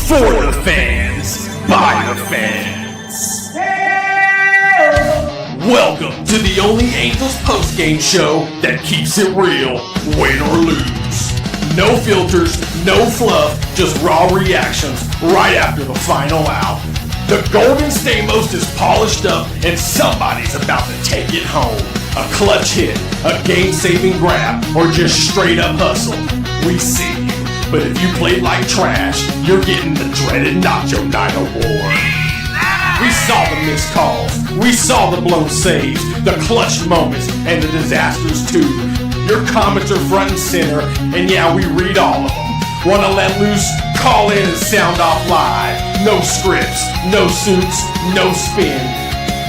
For the fans, by the fans. Welcome to the only Angels postgame show that keeps it real, win or lose. No filters, no fluff, just raw reactions right after the final out. The Golden Stamos is polished up and somebody's about to take it home. A clutch hit, a game-saving grab, or just straight up hustle. We see you, but if you played like trash, you're getting the dreaded Nacho Night Award. We saw the missed calls, we saw the blown saves, the clutch moments, and the disasters too. Your comments are front and center, and yeah, we read all of them. Wanna let loose? Call in and sound off live. No scripts, no suits, no spin.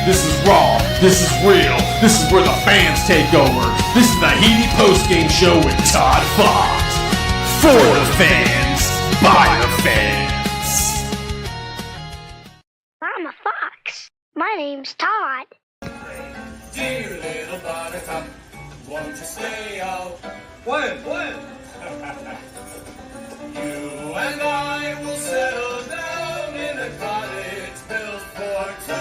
This is raw, this is real, this is where the fans take over. This is the Heady Postgame Show with Todd Fox. For the fans, by the fans. I'm a fox. My name's Todd. Dear little buttercup, won't you stay out? When? You and I will settle down in a cottage built for two.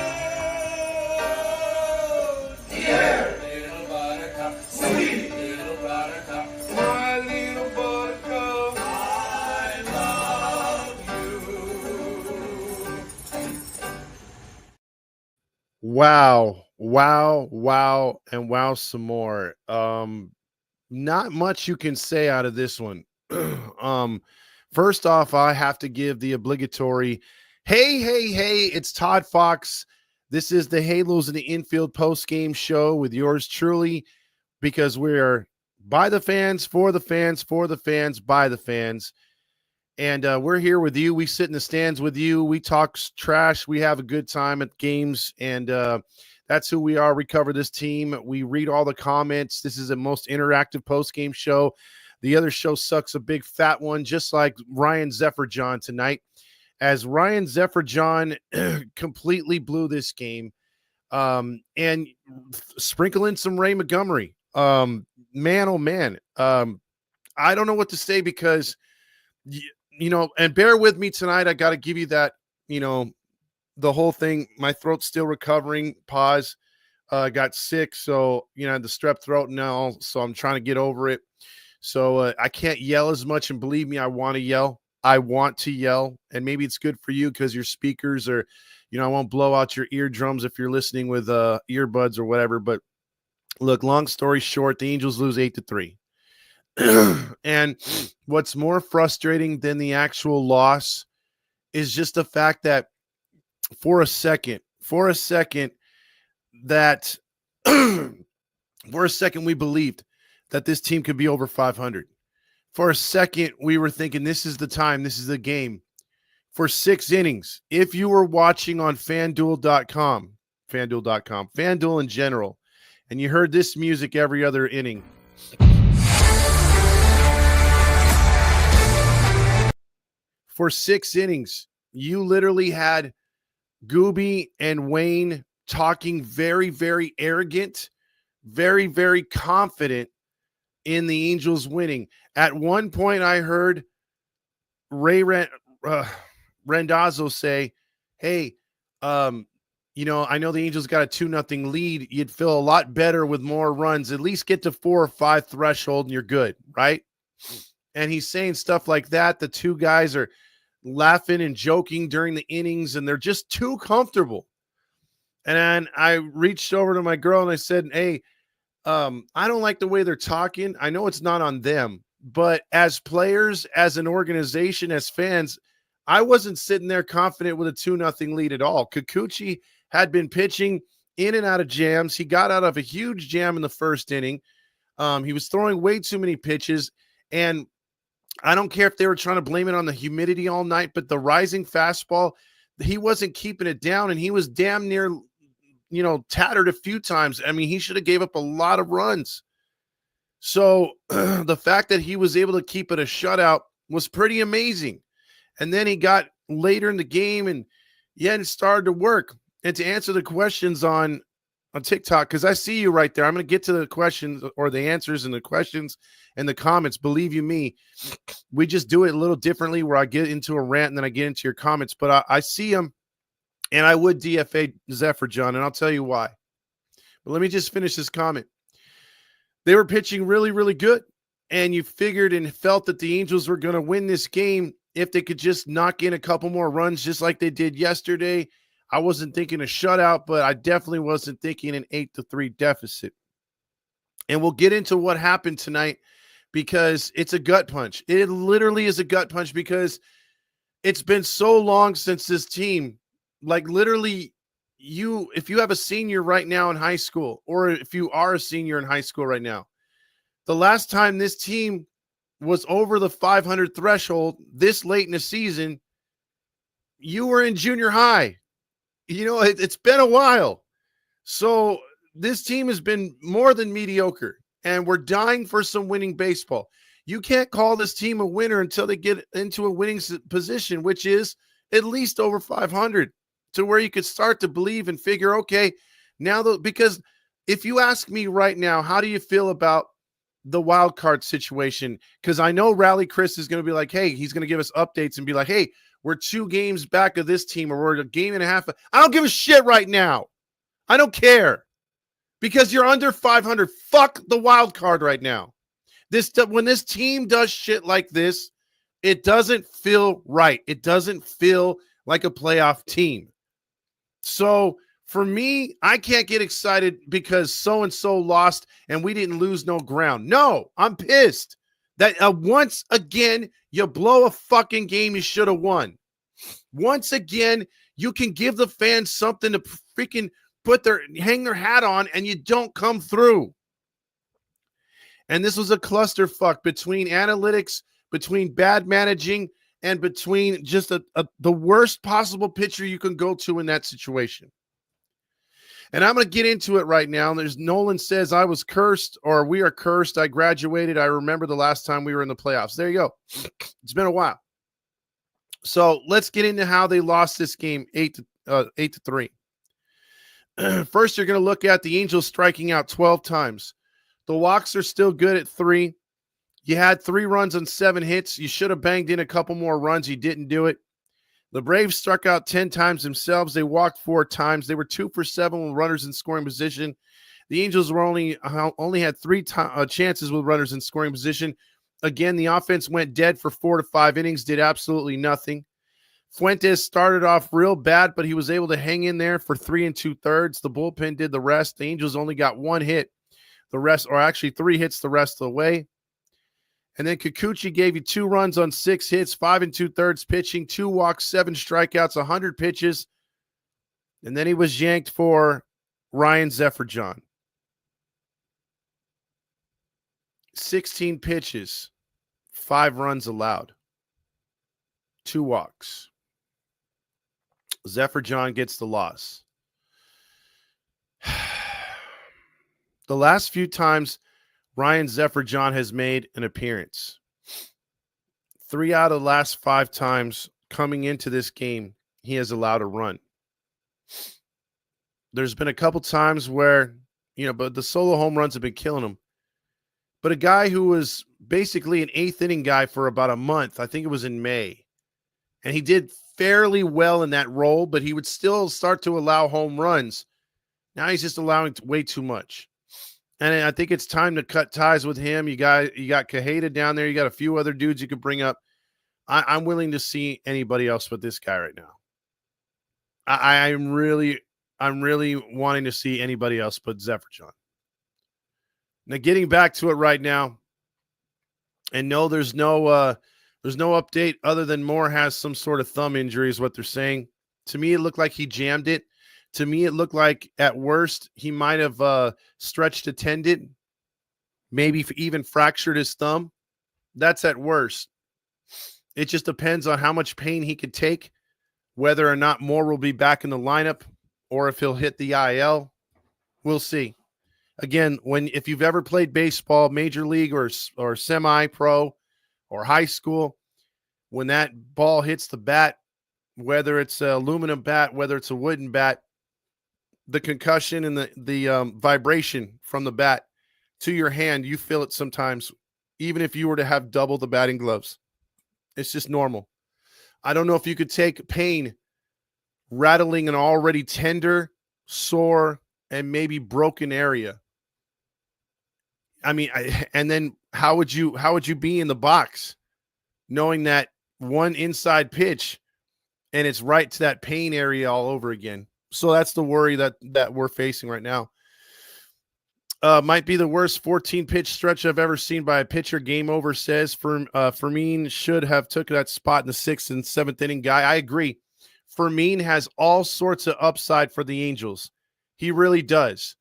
Dear little buttercup, sweet little buttercup, my little buttercup, I love you. Wow, and wow some more. Not much you can say out of this one. First off, I have to give the obligatory, hey, it's Todd Fox. This is the Halos in the Infield post-game show with yours truly, because we're by the fans, for the fans, by the fans. And we're here with you. We sit in the stands with you. We talk trash. We have a good time at games. And that's who we are. We cover this team. We read all the comments. This is the most interactive post-game show. The other show sucks a big fat one, just like Ryan Zefer John tonight. As Ryan Zefer John completely blew this game. And sprinkle in some Ray Montgomery. Man, oh man. I don't know what to say because and bear with me tonight. I got to give you that, the whole thing. My throat's still recovering. Pause. Got sick. So, the strep throat now. So I'm trying to get over it. So I can't yell as much. And believe me, I want to yell. And maybe it's good for you because your speakers are, I won't blow out your eardrums if you're listening with earbuds or whatever. But look, long story short, the Angels lose 8-3. And what's more frustrating than the actual loss is just the fact that for a second that we believed that this team could be over 500. For a second, we were thinking this is the time, this is the game. For 6 innings, if you were watching on FanDuel.com, FanDuel in general, and you heard this music every other inning, for 6 innings, you literally had Gooby and Wayne talking very, very arrogant, very, very confident in the Angels winning. At one point, I heard Ray Randazzo say, hey, I know the Angels got a 2-0 lead. You'd feel a lot better with more runs. At least get to 4 or 5 threshold and you're good, right? And he's saying stuff like that. The two guys are laughing and joking during the innings, and they're just too comfortable. And then I reached over to my girl and I said, hey, I don't like the way they're talking. I know it's not on them, but as players, as an organization, as fans, I wasn't sitting there confident with a 2-0 lead at all. Kikuchi had been pitching in and out of jams. He got out of a huge jam in the first inning. He was throwing way too many pitches, and I don't care if they were trying to blame it on the humidity all night, but the rising fastball, he wasn't keeping it down, and he was damn near, tattered a few times. I mean, he should have gave up a lot of runs. So the fact that he was able to keep it a shutout was pretty amazing. And then he got later in the game, and it started to work. And to answer the questions on on TikTok, because I see you right there. I'm going to get to the questions or the answers and the questions and the comments. Believe you me, we just do it a little differently where I get into a rant and then I get into your comments. But I see them, and I would DFA Zefer, John, and I'll tell you why. But let me just finish this comment. They were pitching really, really good, and you figured and felt that the Angels were going to win this game if they could just knock in a couple more runs just like they did yesterday. I wasn't thinking a shutout, but I definitely wasn't thinking an 8-3 deficit. And we'll get into what happened tonight because it's a gut punch. It literally is a gut punch because it's been so long since this team, like literally if you have a senior right now in high school, or if you are a senior in high school right now, the last time this team was over the 500 threshold this late in the season, you were in junior high. You know, it's been a while. So this team has been more than mediocre, and we're dying for some winning baseball. You can't call this team a winner until they get into a winning position, which is at least over 500, to where you could start to believe and figure, okay, now because if you ask me right now, how do you feel about the wild card situation? Because I know Rally Chris is going to be like, hey, he's going to give us updates and be like, hey, we're 2 games back of this team, or we're a game and a half. I don't give a shit right now. I don't care, because you're under 500. Fuck the wild card right now. When this team does shit like this, it doesn't feel right. It doesn't feel like a playoff team. So for me, I can't get excited because so-and-so lost and we didn't lose no ground. No, I'm pissed that once again, you blow a fucking game you should have won. Once again, you can give the fans something to freaking hang their hat on, and you don't come through. And this was a clusterfuck between analytics, between bad managing, and between just the worst possible pitcher you can go to in that situation. And I'm going to get into it right now. There's Nolan says, I was cursed, or we are cursed. I graduated. I remember the last time we were in the playoffs. There you go. It's been a while. So let's get into how they lost this game 8-3. First, you're going to look at the Angels striking out 12 times. The walks are still good at 3. You had 3 runs on 7 hits. You should have banged in a couple more runs. You didn't do it. The Braves struck out 10 times themselves. They walked 4 times. They were 2 for 7 with runners in scoring position. The Angels were only had 3 chances with runners in scoring position. Again, the offense went dead for 4 to 5 innings, did absolutely nothing. Fuentes started off real bad, but he was able to hang in there for 3 2/3. The bullpen did the rest. The Angels only got 1 hit. The rest, or actually 3 hits the rest of the way. And then Kikuchi gave you 2 runs on 6 hits, 5 2/3 pitching, 2 walks, 7 strikeouts, 100 pitches. And then he was yanked for Ryan Zefer, John. 16 pitches, 5 runs allowed, 2 walks. Zefer John gets the loss. The last few times Ryan Zefer John has made an appearance, 3 out of the last 5 times coming into this game, he has allowed a run. There's been a couple times where, but the solo home runs have been killing him. But a guy who was basically an 8th inning guy for about a month, I think it was in May, and he did fairly well in that role, but he would still start to allow home runs. Now he's just allowing way too much. And I think it's time to cut ties with him. You got Cajeda down there. You got a few other dudes you could bring up. I'm willing to see anybody else with this guy right now. I'm really wanting to see anybody else but Zefer John. Now, getting back to it right now, and no, there's no update other than Moore has some sort of thumb injury is what they're saying. To me, it looked like he jammed it. To me, it looked like at worst he might have stretched a tendon, maybe even fractured his thumb. That's at worst. It just depends on how much pain he could take, whether or not Moore will be back in the lineup or if he'll hit the IL. We'll see. Again, if you've ever played baseball, major league or semi-pro or high school, when that ball hits the bat, whether it's an aluminum bat, whether it's a wooden bat, the concussion and the vibration from the bat to your hand, you feel it sometimes, even if you were to have double the batting gloves. It's just normal. I don't know if you could take pain rattling an already tender, sore, and maybe broken area. I mean, and then how would you be in the box knowing that one inside pitch and it's right to that pain area all over again? So that's the worry that we're facing right now. Might be the worst 14-pitch stretch I've ever seen by a pitcher. Game over, says Fermin should have took that spot in the 6th and 7th inning guy. I agree. Fermin has all sorts of upside for the Angels. He really does.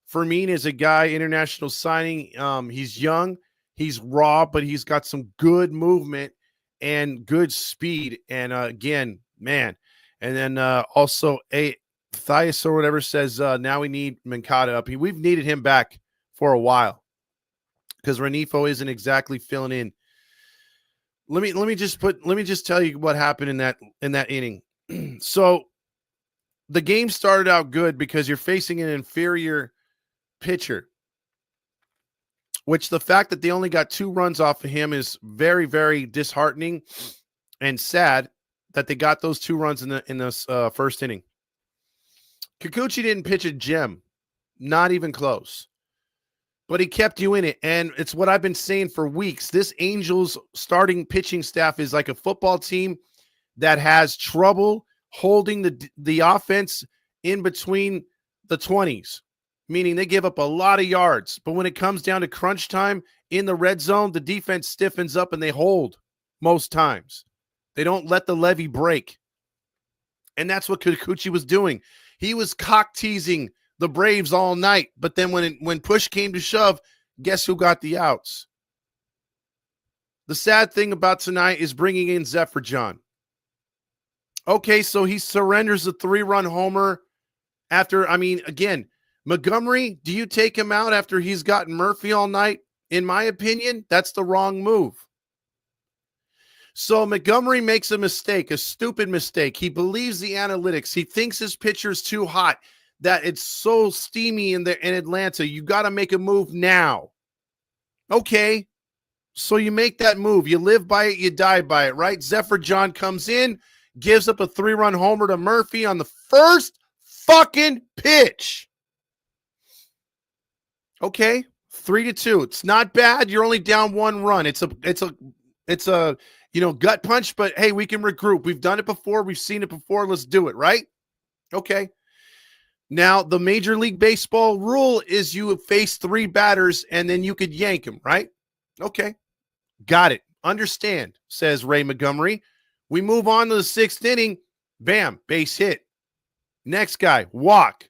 Fermin is a guy, international signing. He's young, he's raw, but he's got some good movement and good speed. And again, man. And then also Thias or whatever says now we need Mancada up. We've needed him back for a while because Renifo isn't exactly filling in. Let me just tell you what happened in that inning. So the game started out good because you're facing an inferior pitcher, which the fact that they only got 2 runs off of him is very, very disheartening and sad that they got those 2 runs in this first inning. Kikuchi didn't pitch a gem, not even close, but he kept you in it. And it's what I've been saying for weeks. This Angels starting pitching staff is like a football team that has trouble holding the offense in between the 20s, meaning they give up a lot of yards. But when it comes down to crunch time in the red zone, the defense stiffens up and they hold most times. They don't let the levee break. And that's what Kikuchi was doing. He was cock teasing the Braves all night, but then when push came to shove, guess who got the outs? The sad thing about tonight is bringing in Zefer John. Okay, so he surrenders the 3-run homer after, again, Montgomery, do you take him out after he's gotten Murphy all night? In my opinion, that's the wrong move. So Montgomery makes a mistake, a stupid mistake. He believes the analytics. He thinks his pitcher's too hot, that it's so steamy in Atlanta. You got to make a move now. Okay, so you make that move. You live by it, you die by it, right? Zefer John comes in, gives up a 3-run homer to Murphy on the first fucking pitch. Okay, 3-2. It's not bad. You're only down 1 run. It's a gut punch, but hey, we can regroup. We've done it before. We've seen it before. Let's do it, right? Okay. Now, the Major League Baseball rule is you face 3 batters and then you could yank them, right? Okay. Got it. Understand, says Ray Montgomery. We move on to the 6th inning. Bam, base hit. Next guy, walk.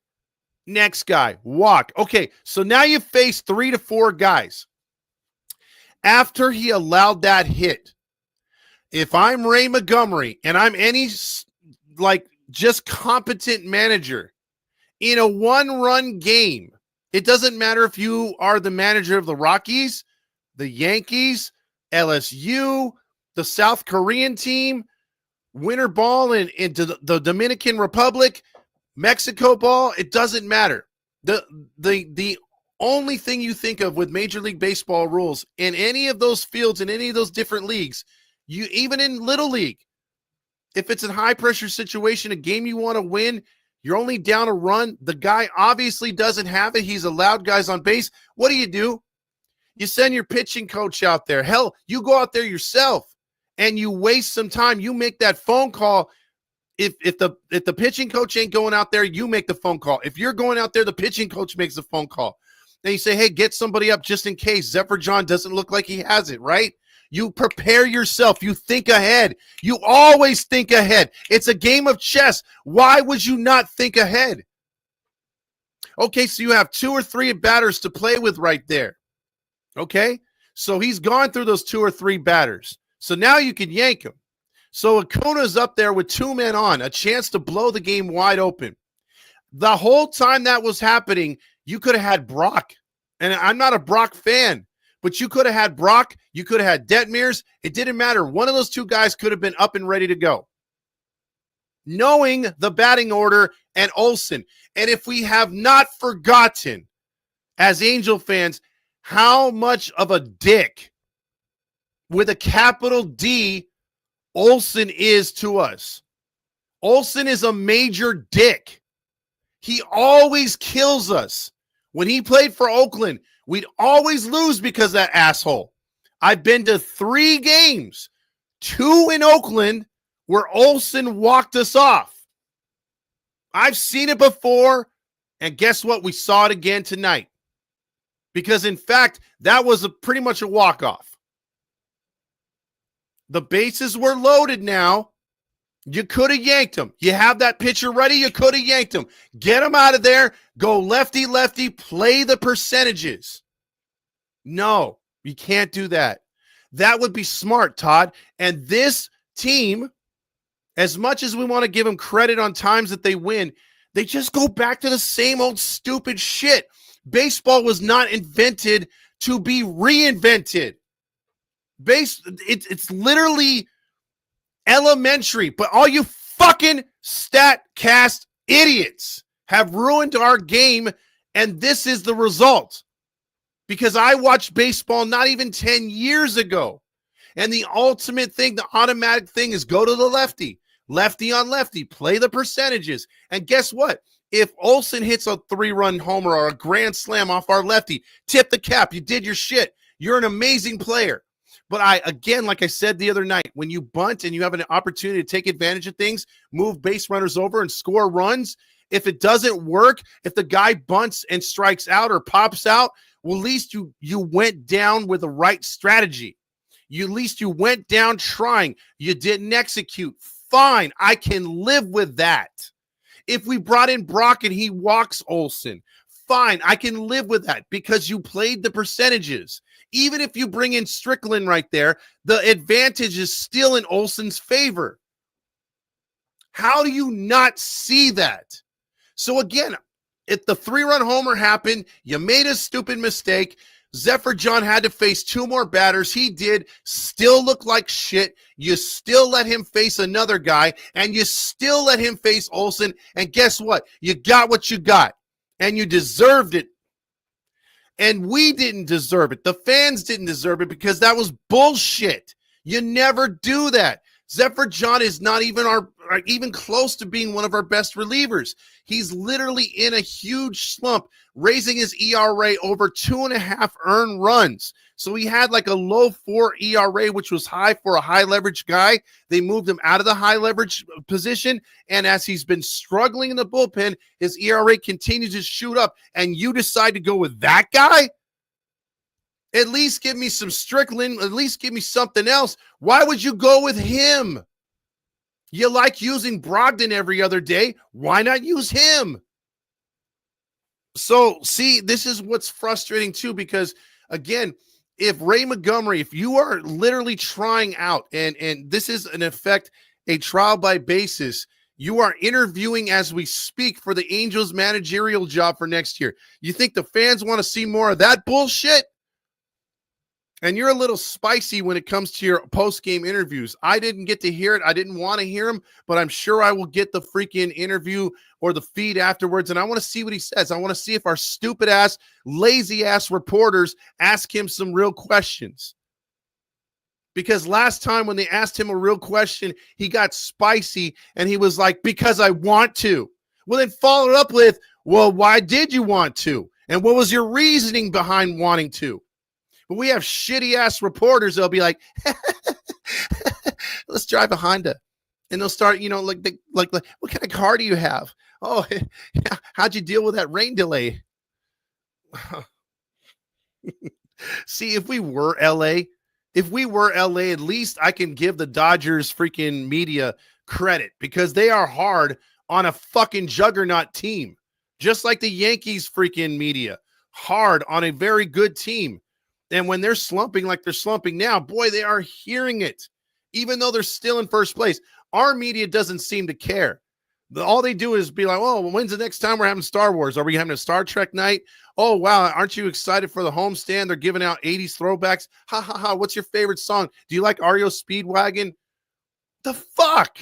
Next guy, walk. Okay, so now you face 3 to 4 guys. After he allowed that hit, if I'm Ray Montgomery and I'm any just competent manager in a 1-run game, it doesn't matter if you are the manager of the Rockies, the Yankees, LSU, the South Korean team, winter ball into the Dominican Republic, Mexico ball, it doesn't matter. The only thing you think of with Major League Baseball rules in any of those fields, in any of those different leagues, you even in Little League, if it's a high-pressure situation, a game you want to win, you're only down a run, the guy obviously doesn't have it, he's allowed guys on base. What do? You send your pitching coach out there. Hell, you go out there yourself and you waste some time. You make that phone call. If the pitching coach ain't going out there, you make the phone call. If you're going out there, the pitching coach makes the phone call. Then you say, hey, get somebody up just in case Zefer John doesn't look like he has it, right? You prepare yourself. You think ahead. You always think ahead. It's a game of chess. Why would you not think ahead? Okay, so you have 2 or 3 batters to play with right there. Okay, so he's gone through those 2 or 3 batters. So now you can yank him. So Acuna's up there with 2 men on, a chance to blow the game wide open. The whole time that was happening, you could have had Brock. And I'm not a Brock fan, but you could have had Brock. You could have had Detmers. It didn't matter. One of those 2 guys could have been up and ready to go. knowing the batting order and Olsen. And if we have not forgotten, as Angel fans, how much of a dick with a capital D Olsen is to us. Olsen is a major dick. He always kills us. When he played for Oakland, we'd always lose because of that asshole. I've been to 3 games, 2 in Oakland, where Olsen walked us off. I've seen it before, and guess what? We saw it again tonight. Because, in fact, that was pretty much a walk-off. The bases were loaded now. You could have yanked him. You have that pitcher ready, you could have yanked him. Get him out of there. Go lefty, play the percentages. No, you can't do that. That would be smart, Todd. And this team, as much as we want to give them credit on times that they win, they just go back to the same old stupid shit. Baseball was not invented to be reinvented. It's literally elementary, but all you fucking StatCast idiots have ruined our game, and this is the result. Because I watched baseball not even 10 years ago, and the ultimate thing, the automatic thing is go to the lefty on lefty, play the percentages, and guess what? If Olsen hits a 3-run homer or a grand slam off our lefty, tip the cap. You did your shit. You're an amazing player. But again, like I said the other night, when you bunt and you have an opportunity to take advantage of things, move base runners over and score runs, if it doesn't work, if the guy bunts and strikes out or pops out, well, at least you went down with the right strategy. At least you went down trying. You didn't execute. Fine. I can live with that. If we brought in Brock and he walks Olsen, fine. I can live with that because you played the percentages. Even if you bring in Strickland right there, the advantage is still in Olsen's favor. How do you not see that? So again, if the 3-run homer happened, you made a stupid mistake. Zefer John had to face 2 more batters. He did. Still look like shit. You still let him face another guy, and you still let him face Olsen. And guess what? You got what you got, and you deserved it. And we didn't deserve it. The fans didn't deserve it because that was bullshit. You never do that. Zefer John is not even close to being one of our best relievers. He's literally in a huge slump, raising his ERA over 2.5 earned runs. So he had like a low 4 ERA, which was high for a high leverage guy. They moved him out of the high leverage position. And as he's been struggling in the bullpen, his ERA continues to shoot up. And you decide to go with that guy? At least give me some Strickland. At least give me something else. Why would you go with him? You like using Brogdon every other day. Why not use him? So, see, this is what's frustrating too, because, again, if Ray Montgomery, if you are literally trying out, and this is, in effect, a trial by basis, you are interviewing as we speak for the Angels managerial job for next year. You think the fans want to see more of that bullshit? And you're a little spicy when it comes to your post-game interviews. I didn't get to hear it. I didn't want to hear him, but I'm sure I will get the freaking interview or the feed afterwards, and I want to see what he says. I want to see if our stupid-ass, lazy-ass reporters ask him some real questions. Because last time when they asked him a real question, he got spicy, and he was like, because I want to. Well, then follow it up with, well, why did you want to? And what was your reasoning behind wanting to? But we have shitty-ass reporters that'll be like, let's drive a Honda. And they'll start, like, what kind of car do you have? Oh, how'd you deal with that rain delay? See, if we were LA, at least I can give the Dodgers freaking media credit because they are hard on a fucking juggernaut team. Just like the Yankees freaking media, hard on a very good team. And when they're slumping like they're slumping now, boy, they are hearing it, even though they're still in first place. Our media doesn't seem to care. All they do is be like, oh, when's the next time we're having Star Wars? Are we having a Star Trek night? Oh, wow, aren't you excited for the homestand? They're giving out 80s throwbacks. Ha, ha, ha, what's your favorite song? Do you like REO Speedwagon? The fuck?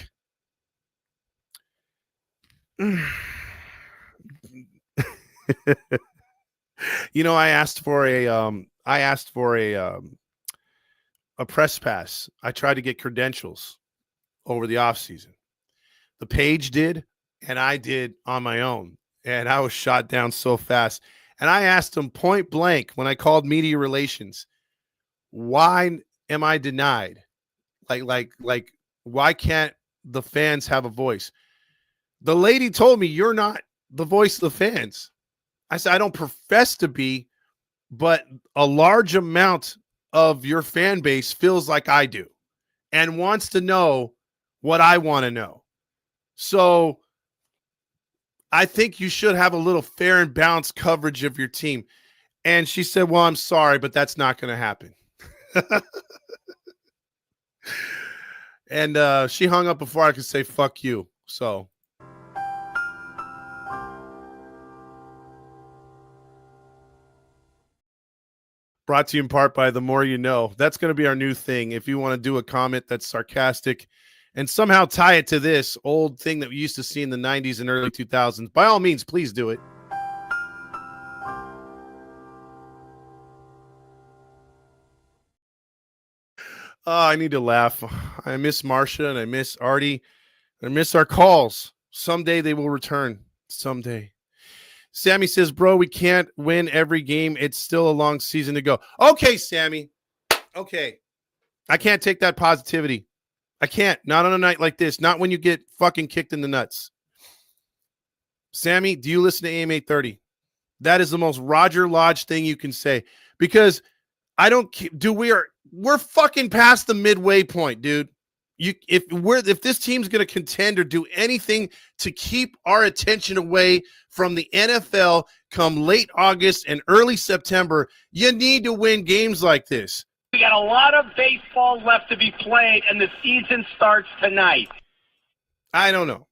I asked for a press pass. I tried to get credentials over the offseason. The page did, and I did on my own. And I was shot down so fast. And I asked him point blank when I called media relations, why am I denied? Like, why can't the fans have a voice? The lady told me, you're not the voice of the fans. I said, I don't profess to be, but a large amount of your fan base feels like I do and wants to know what I want to know. So I think you should have a little fair and balanced coverage of your team. And she said, well, I'm sorry, but that's not going to happen. And she hung up before I could say, fuck you. So. Brought to you in part by The More You Know. That's going to be our new thing. If you want to do a comment that's sarcastic and somehow tie it to this old thing that we used to see in the 90s and early 2000s, by all means, please do it. Oh, I need to laugh. I miss Marcia and I miss Artie. I miss our calls. Someday they will return. Someday. Sammy says, bro, we can't win every game. It's still a long season to go. Okay, Sammy. Okay. I can't take that positivity. I can't. Not on a night like this. Not when you get fucking kicked in the nuts. Sammy, do you listen to AM 830? That is the most Roger Lodge thing you can say. Because I don't do we're fucking past the midway point, dude. If this team's going to contend or do anything to keep our attention away from the NFL come late August and early September, you need to win games like this. We got a lot of baseball left to be played, and the season starts tonight. I don't know.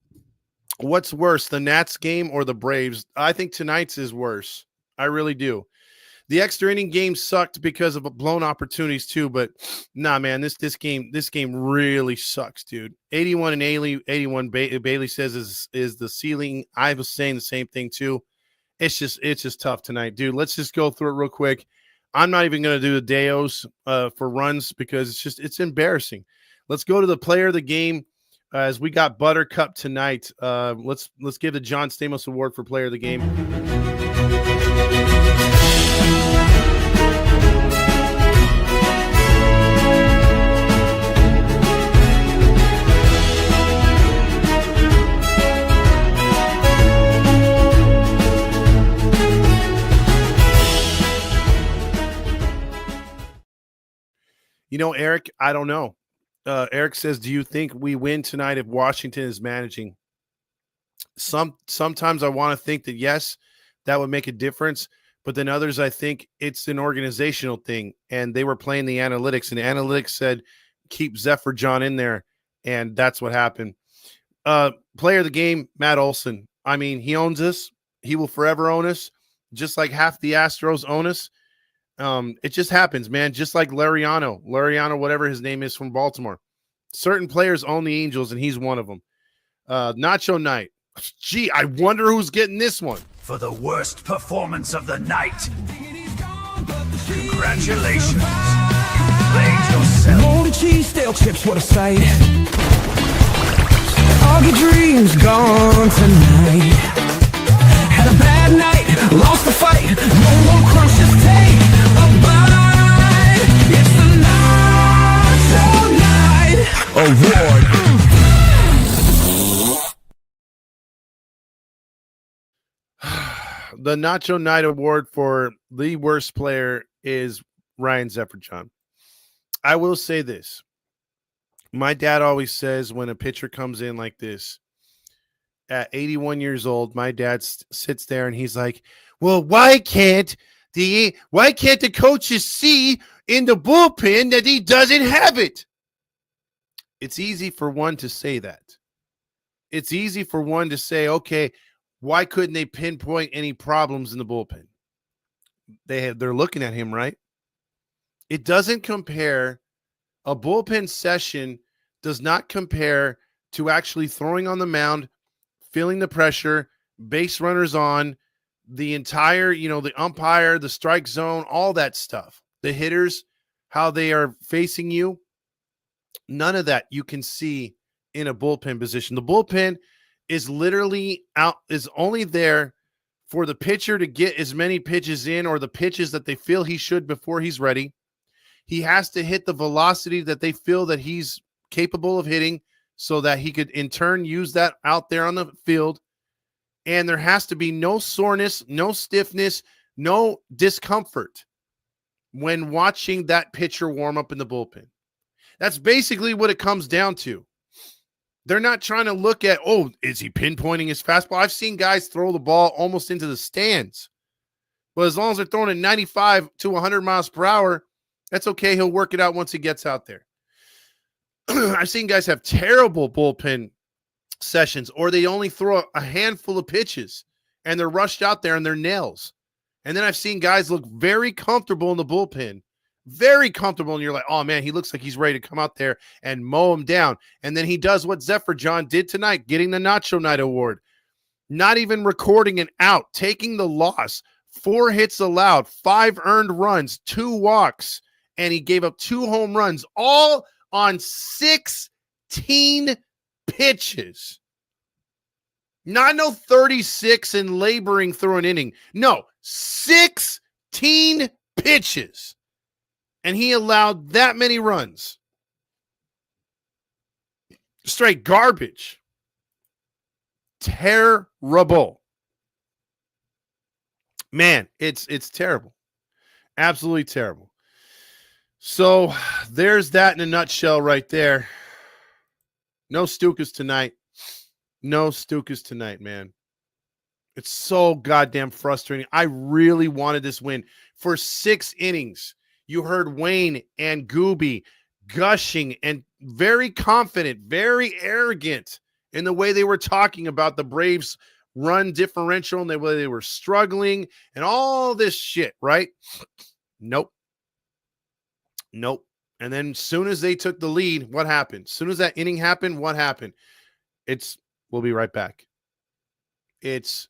What's worse, the Nats game or the Braves? I think tonight's is worse. I really do. The extra inning game sucked because of blown opportunities too, but nah, man, this game really sucks, dude. 81 and 81 Bailey says is the ceiling. I was saying the same thing too. It's just tough tonight, dude. Let's just go through it real quick. I'm not even going to do the Deos for runs because it's embarrassing. Let's go to the player of the game as we got Buttercup tonight. Let's give the John Stamos Award for player of the game. Eric, I don't know. Eric says, do you think we win tonight if Washington is managing? Sometimes I want to think that yes, that would make a difference. But then others, I think it's an organizational thing. And they were playing the analytics. And the analytics said, keep Zefer John in there. And that's what happened. Player of the game, Matt Olson. I mean, he owns us. He will forever own us. Just like half the Astros own us. It just happens, man. Just like Lariano, whatever his name is from Baltimore. Certain players own the Angels, and he's one of them. Nacho Night. Gee, I wonder who's getting this one. For the worst performance of the night. Congratulations. You played yourself. Moldy cheese, stale chips, what a sight. All your dreams gone tonight. Had a bad night, lost the fight. No more crunch, just take a bite. It's the Nacho Night Award. The Nacho Night Award for the worst player is Ryan Zefer John. I will say this. My dad always says when a pitcher comes in like this, at 81 years old, my dad sits there and he's like, well, why can't the coaches see in the bullpen that he doesn't have it? It's easy for one to say that. It's easy for one to say, okay, why couldn't they pinpoint any problems in the bullpen? They're looking at him, right? It doesn't compare. A bullpen session does not compare to actually throwing on the mound, feeling the pressure, base runners on, the entire, the umpire, the strike zone, all that stuff. The hitters, how they are facing you. None of that you can see in a bullpen position. The bullpen is literally is only there for the pitcher to get as many pitches in or the pitches that they feel he should before he's ready. He has to hit the velocity that they feel that he's capable of hitting so that he could in turn use that out there on the field. And there has to be no soreness, no stiffness, no discomfort when watching that pitcher warm up in the bullpen. That's basically what it comes down to. They're not trying to look at, is he pinpointing his fastball? I've seen guys throw the ball almost into the stands. But as long as they're throwing it 95 to 100 miles per hour, that's okay. He'll work it out once he gets out there. I've seen guys have terrible bullpen sessions, or they only throw a handful of pitches and they're rushed out there and they're nails. And then I've seen guys look very comfortable in the bullpen, very comfortable. And you're like, oh man, he looks like he's ready to come out there and mow him down. And then he does what Zefer John did tonight, getting the Nacho Night Award, not even recording an out, taking the loss, 4 hits allowed, 5 earned runs, 2 walks. And he gave up 2 home runs, all on 16 pitches. Not no 36 and laboring through an inning. No, 16 pitches. And he allowed that many runs. Straight garbage. Terrible. Man, it's terrible. Absolutely terrible. So there's that in a nutshell right there. No Stukas tonight. No Stukas tonight, man. It's so goddamn frustrating. I really wanted this win. For 6 innings, you heard Wayne and Gooby gushing and very confident, very arrogant in the way they were talking about the Braves' run differential and the way they were struggling and all this shit, right? Nope. And then as soon as they took the lead, what happened? As soon as that inning happened, what happened? We'll be right back. Let's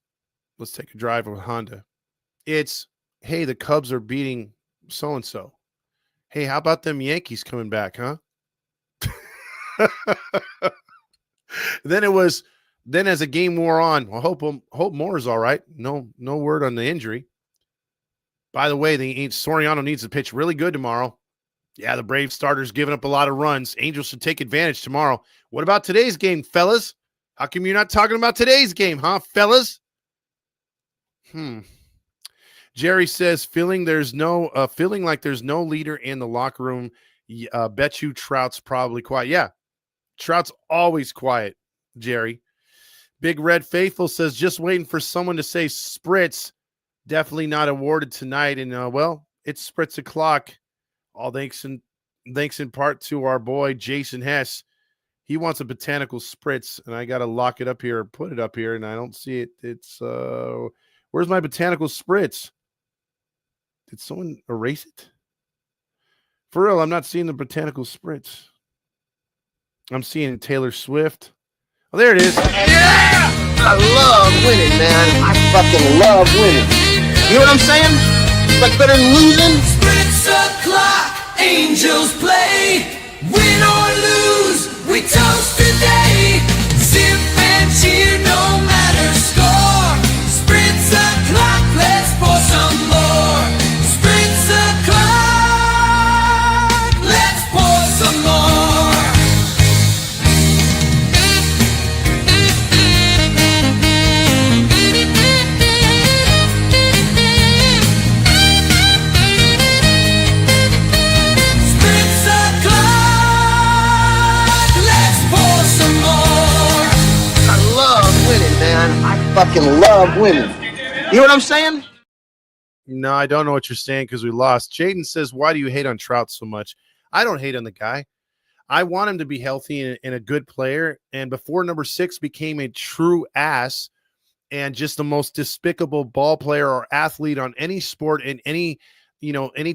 take a drive with Honda. Hey, the Cubs are beating so-and-so. Hey, how about them Yankees coming back, huh? Then as the game wore on, well, hope Moore's all right. No word on the injury. By the way, Soriano needs to pitch really good tomorrow. Yeah, the Braves starter's giving up a lot of runs. Angels should take advantage tomorrow. What about today's game, fellas? How come you're not talking about today's game, huh, fellas? Jerry says, feeling like there's no leader in the locker room. Bet you Trout's probably quiet. Yeah, Trout's always quiet, Jerry. Big Red Faithful says, just waiting for someone to say Spritz. Definitely not awarded tonight. And, it's Spritz o'clock. All thanks in part to our boy, Jason Hess. He wants a botanical spritz, and I got to lock it up here, put it up here, and I don't see it. It's, where's my botanical spritz? Did someone erase it? For real, I'm not seeing the botanical spritz. I'm seeing Taylor Swift. Oh, there it is. Yeah! I love winning, man. I fucking love winning. You know what I'm saying? It's like better than losing. Spritz o'clock, angels play. Win or lose, we toast today. Sip and cheer, no matter score. Spritz o'clock, let's pour some more. Spritz o'clock, let's pour some more. Spritz o'clock, let's pour some more. I love winning, man. I fucking love winning. You know what I'm saying? No, I don't know what you're saying because we lost. Jaden says, why do you hate on Trout so much? I don't hate on the guy. I want him to be healthy and a good player. And before number 6 became a true ass and just the most despicable ball player or athlete on any sport in any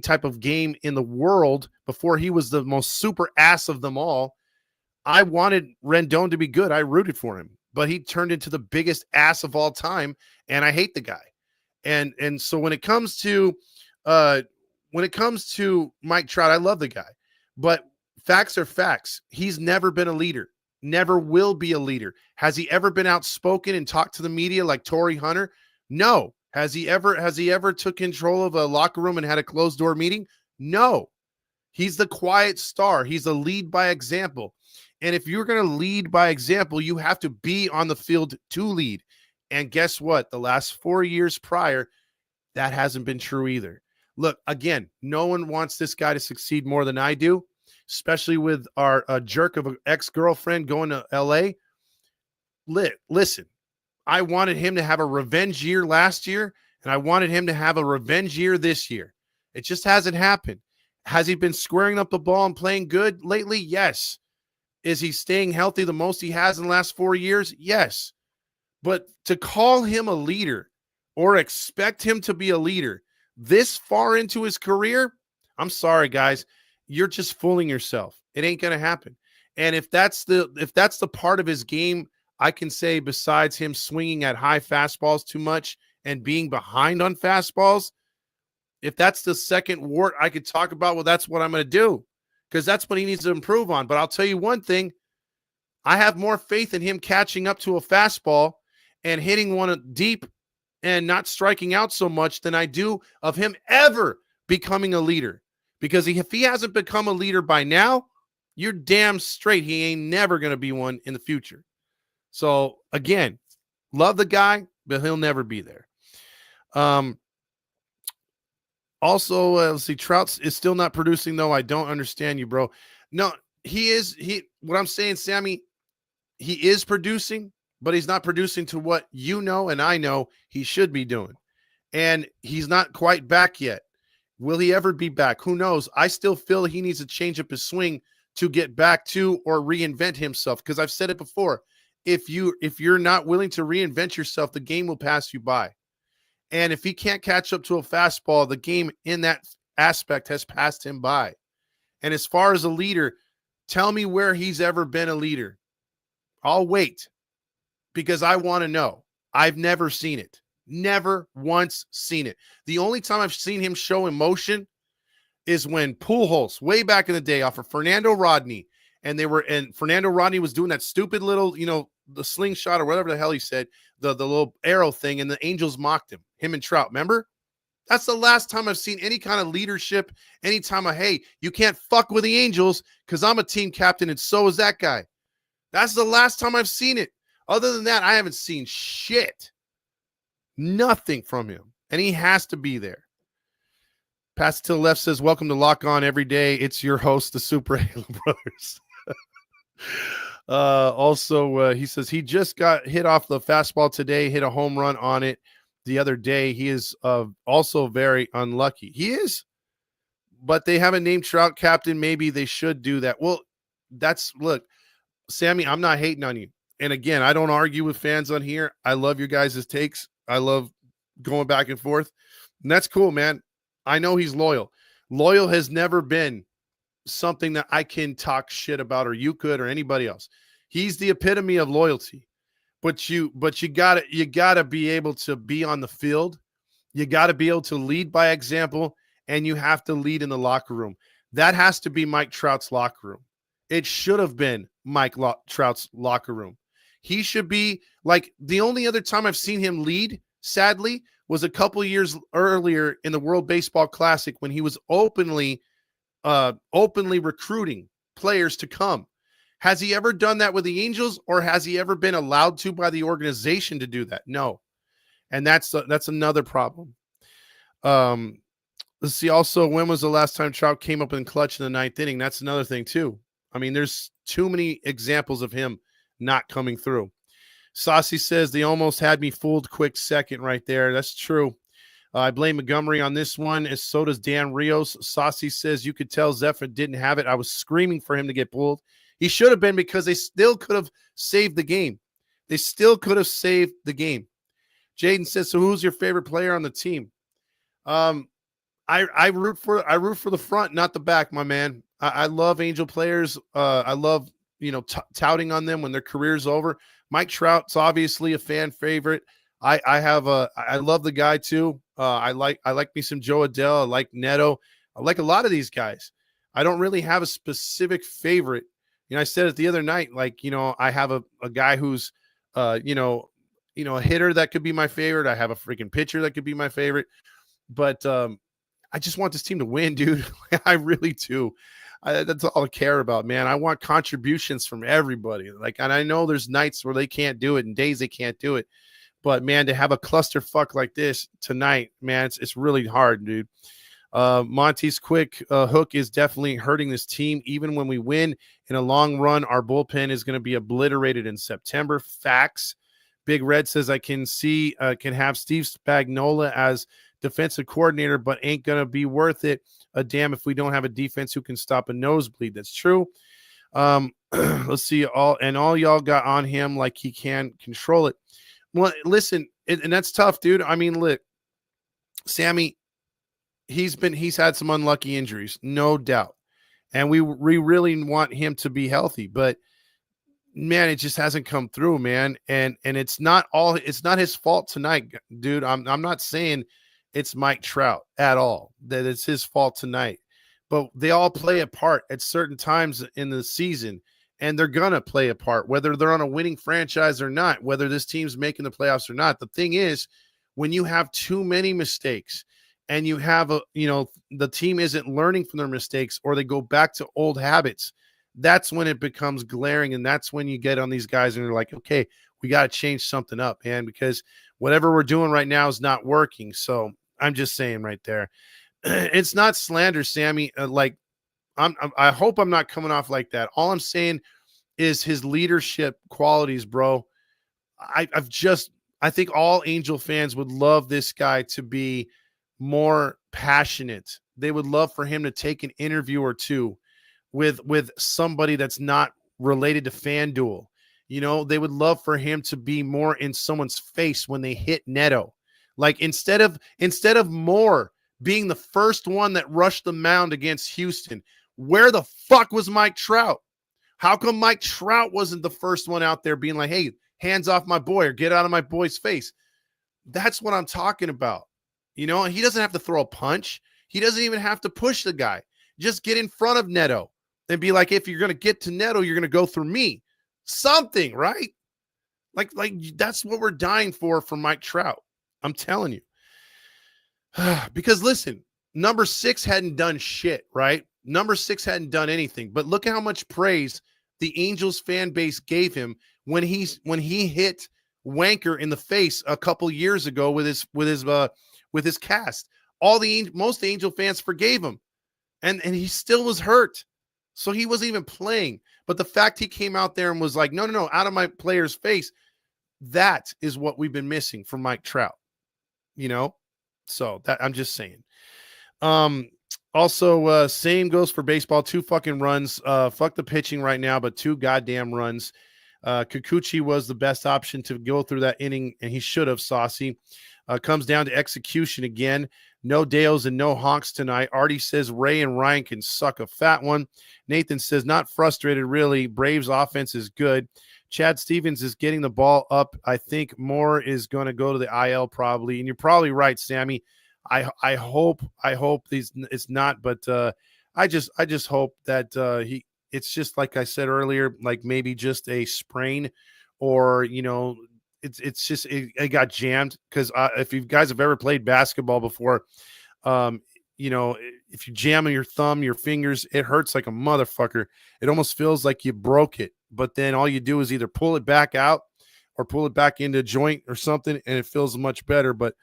type of game in the world, before he was the most super ass of them all, I wanted Rendon to be good. I rooted for him. but he turned into the biggest ass of all time, and I hate the guy. And so when it comes to Mike Trout, I love the guy, but facts are facts. He's never been a leader, never will be a leader. Has he ever been outspoken and talked to the media like Torrey Hunter? No. Has he ever took control of a locker room and had a closed door meeting? No. He's the quiet star. He's a lead by example. And if you're going to lead by example, you have to be on the field to lead. And guess what? The last 4 years prior, that hasn't been true either. Look, again, no one wants this guy to succeed more than I do, especially with our jerk of an ex-girlfriend going to LA. Listen, I wanted him to have a revenge year last year, and I wanted him to have a revenge year this year. It just hasn't happened. Has he been squaring up the ball and playing good lately? Yes. Is he staying healthy the most he has in the last 4 years? Yes. But to call him a leader or expect him to be a leader this far into his career, I'm sorry, guys. You're just fooling yourself. It ain't going to happen. And if that's the part of his game, I can say besides him swinging at high fastballs too much and being behind on fastballs, if that's the second wart I could talk about, well, that's what I'm going to do because that's what he needs to improve on. But I'll tell you one thing. I have more faith in him catching up to a fastball and hitting one deep and not striking out so much than I do of him ever becoming a leader. Because if he hasn't become a leader by now, you're damn straight he ain't never going to be one in the future. So, again, love the guy, but he'll never be there. Also, let's see, Trout is still not producing, though. I don't understand you, bro. No, he is. What I'm saying, Sammy, he is producing, but he's not producing to what you know and I know he should be doing. And he's not quite back yet. Will he ever be back? Who knows? I still feel he needs to change up his swing to get back to or reinvent himself. Because I've said it before. If you're not willing to reinvent yourself, the game will pass you by. And if he can't catch up to a fastball, the game in that aspect has passed him by. And as far as a leader, tell me where he's ever been a leader. I'll wait because I want to know. I've never seen it. Never once seen it. The only time I've seen him show emotion is when Pujols, way back in the day, off of Fernando Rodney, and Fernando Rodney was doing that stupid little, the slingshot or whatever the hell he said, the little arrow thing, and the Angels mocked him and Trout. Remember? That's the last time I've seen any kind of leadership, any time hey, you can't fuck with the Angels because I'm a team captain and so is that guy. That's the last time I've seen it. Other than that, I haven't seen shit. Nothing from him. And he has to be there. Pass it to the left says, welcome to Lock On Every Day. It's your host, the Super Halo Brothers. Also, he says he just got hit off the fastball today, hit a home run on it the other day. He is also very unlucky. He is, but they haven't named Trout captain. Maybe they should do that. Well, look, Sammy, I'm not hating on you. And again, I don't argue with fans on here. I love your guys' takes. I love going back and forth. And that's cool, man. I know he's loyal. Loyal has never been something that I can talk shit about, or you could, or anybody else. He's the epitome of loyalty. But you gotta be able to be on the field. You gotta be able to lead by example, and you have to lead in the locker room. That has to be Mike Trout's locker room. It should have been Mike Trout's locker room. He should be like, the only other time I've seen him lead, sadly, was a couple years earlier in the World Baseball Classic when he was openly recruiting players to come. Has he ever done that with the Angels, or has he ever been allowed to by the organization to do that? No. And that's another problem. Let's see. Also, when was the last time Trout came up in clutch in the ninth inning? That's another thing too. I mean, there's too many examples of him not coming through. Saucy says they almost had me fooled. Quick second right there. That's true. I blame Montgomery on this one, as so does Dan Rios. Saucy says you could tell Zefer didn't have it. I was screaming for him to get pulled. He should have been, because they still could have saved the game. They still could have saved the game. Jaden says, so who's your favorite player on the team? I root for the front, not the back, my man. I love Angel players. I love touting on them when their career's over. Mike Trout's obviously a fan favorite. I love the guy too. I like me some Joe Adele. I like Neto. I like a lot of these guys. I don't really have a specific favorite. I said it the other night, I have a guy who's, a hitter that could be my favorite. I have a freaking pitcher that could be my favorite, but I just want this team to win, dude. I really do. That's all I care about, man. I want contributions from everybody. And I know there's nights where they can't do it and days they can't do it, but man, to have a clusterfuck like this tonight, man, it's really hard, dude. Monty's quick hook is definitely hurting this team. Even when we win in a long run, our bullpen is going to be obliterated in September. Facts. Big Red says I can have Steve Spagnuolo as defensive coordinator, but ain't going to be worth it a damn if we don't have a defense who can stop a nosebleed. That's true. Let's see. All y'all got on him like he can control it. Well, listen, and that's tough, dude. I mean, look, Sammy, he's had some unlucky injuries, no doubt. And we really want him to be healthy, but man, it just hasn't come through, man. And it's not his fault tonight, dude. I'm not saying it's Mike Trout at all, that it's his fault tonight, but they all play a part at certain times in the season, and they're going to play a part, whether they're on a winning franchise or not, whether this team's making the playoffs or not. The thing is, when you have too many mistakes and you have the team isn't learning from their mistakes, or they go back to old habits, that's when it becomes glaring. And that's when you get on these guys and they're like, okay, we got to change something up, man, because whatever we're doing right now is not working. So I'm just saying right there, it's not slander, Sammy. I hope I'm not coming off like that. All I'm saying is his leadership qualities, bro. I think all Angel fans would love this guy to be more passionate. They would love for him to take an interview or two with somebody that's not related to FanDuel. They would love for him to be more in someone's face when they hit Neto. Like instead of Moore being the first one that rushed the mound against Houston, where the fuck was Mike Trout? How come Mike Trout wasn't the first one out there being like, hey, hands off my boy or get out of my boy's face? That's what I'm talking about. And he doesn't have to throw a punch. He doesn't even have to push the guy. Just get in front of Neto and be like, if you're going to get to Neto, you're going to go through me. Something, right? Like that's what we're dying for Mike Trout. I'm telling you. Because listen, number 6 hadn't done shit, right? Number 6 hadn't done anything. But look at how much praise the Angels fan base gave him when he hit Wanker in the face a couple years ago with his cast. Most Angel fans forgave him. And he still was hurt. So he wasn't even playing. But the fact he came out there and was like, no, out of my player's face, that is what we've been missing from Mike Trout. So that I'm just saying. Also, same goes for baseball. 2 fucking runs. Fuck the pitching right now, but 2 goddamn runs. Kikuchi was the best option to go through that inning, and he should have, Saucy. Comes down to execution again. No Dales and no honks tonight. Artie says Ray and Ryan can suck a fat one. Nathan says not frustrated, really. Braves offense is good. Chad Stevens is getting the ball up. I think Moore is going to go to the IL probably. And you're probably right, Sammy. I hope it's not, but I just hope that it's just like I said earlier, like maybe just a sprain, or it's just it got jammed. Because if you guys have ever played basketball before, if you jam on your thumb, your fingers, it hurts like a motherfucker. It almost feels like you broke it, but then all you do is either pull it back out or pull it back into a joint or something, and it feels much better. But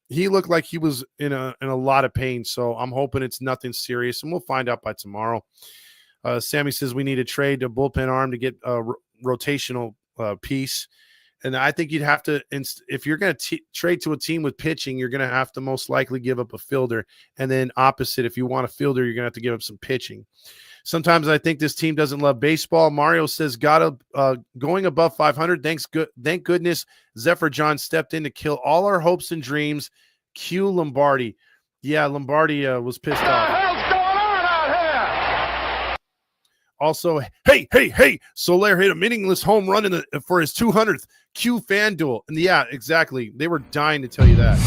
he looked like he was in a lot of pain, so I'm hoping it's nothing serious, and we'll find out by tomorrow. Sammy says we need to trade a bullpen arm to get a rotational piece. And I think you'd have to, if you're going to trade to a team with pitching, you're going to have to most likely give up a fielder. And then opposite, if you want a fielder, you're going to have to give up some pitching. Sometimes I think this team doesn't love baseball. Mario says, going above 500. Thank goodness Zefer John stepped in to kill all our hopes and dreams. Cue Lombardi. Yeah, Lombardi was pissed off. Also, hey, Soler hit a meaningless home run for his 200th Q FanDuel. And yeah, exactly. They were dying to tell you that.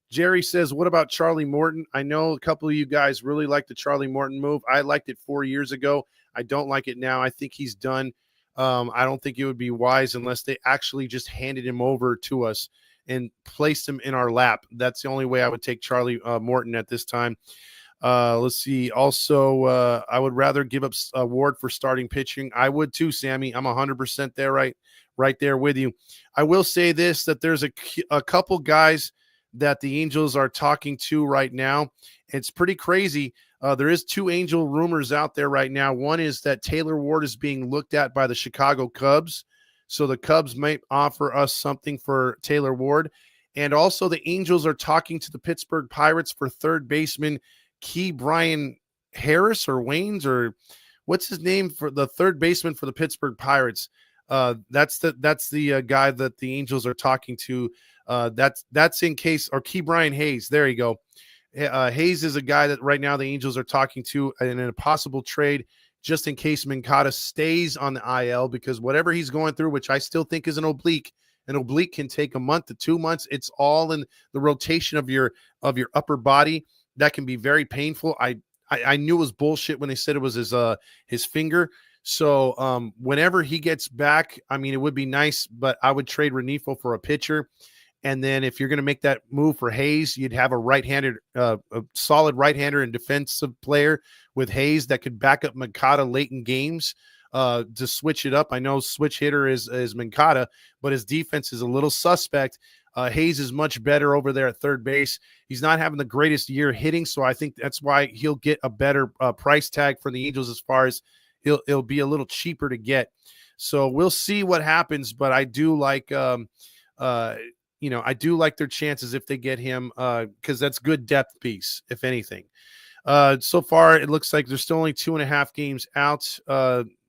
Jerry says, what about Charlie Morton? I know a couple of you guys really like the Charlie Morton move. I liked it 4 years ago. I don't like it now. I think he's done. I don't think it would be wise unless they actually just handed him over to us and placed him in our lap. That's the only way I would take Charlie Morton at this time. Let's see. Also, I would rather give up Ward for starting pitching. I would too, Sammy. I'm 100% there, right there with you. I will say this, that there's a couple guys that the Angels are talking to right now. It's pretty crazy. There is 2 Angel rumors out there right now. One is that Taylor Ward is being looked at by the Chicago Cubs. So the Cubs might offer us something for Taylor Ward. And also the Angels are talking to the Pittsburgh Pirates for third baseman Key Brian Harris or Waynes, or what's his name for the third baseman for the Pittsburgh Pirates. That's the guy that the Angels are talking to. That's in case, or Key Brian Hayes. There you go. Hayes is a guy that right now the Angels are talking to in a possible trade, just in case Moncada stays on the IL, because whatever he's going through, which I still think is an oblique can take a month to 2 months. It's all in the rotation of your upper body. That can be very painful. I knew it was bullshit when they said it was his finger. So whenever he gets back, I mean, it would be nice, but I would trade Renifo for a pitcher. And then if you're going to make that move for Hayes, you'd have a solid right-hander and defensive player with Hayes that could back up Moncada late in games to switch it up. I know switch hitter is Moncada, but his defense is a little suspect. Hayes is much better over there at third base. He's not having the greatest year hitting, so I think that's why he'll get a better price tag for the Angels, as far as it'll be a little cheaper to get. So we'll see what happens, but I do like I do like their chances if they get him, because that's good depth piece, if anything. So far, it looks like there's still only 2.5 games out.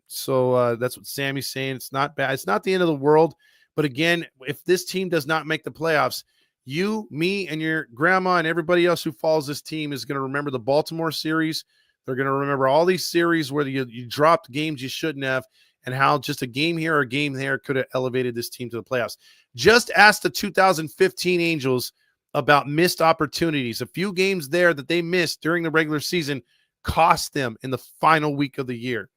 So that's what Sammy's saying. It's not bad. It's not the end of the world. But again, if this team does not make the playoffs, you, me, and your grandma and everybody else who follows this team is going to remember the Baltimore series. They're going to remember all these series where you dropped games you shouldn't have, and how just a game here or a game there could have elevated this team to the playoffs. Just ask the 2015 Angels about missed opportunities. A few games there that they missed during the regular season cost them in the final week of the year.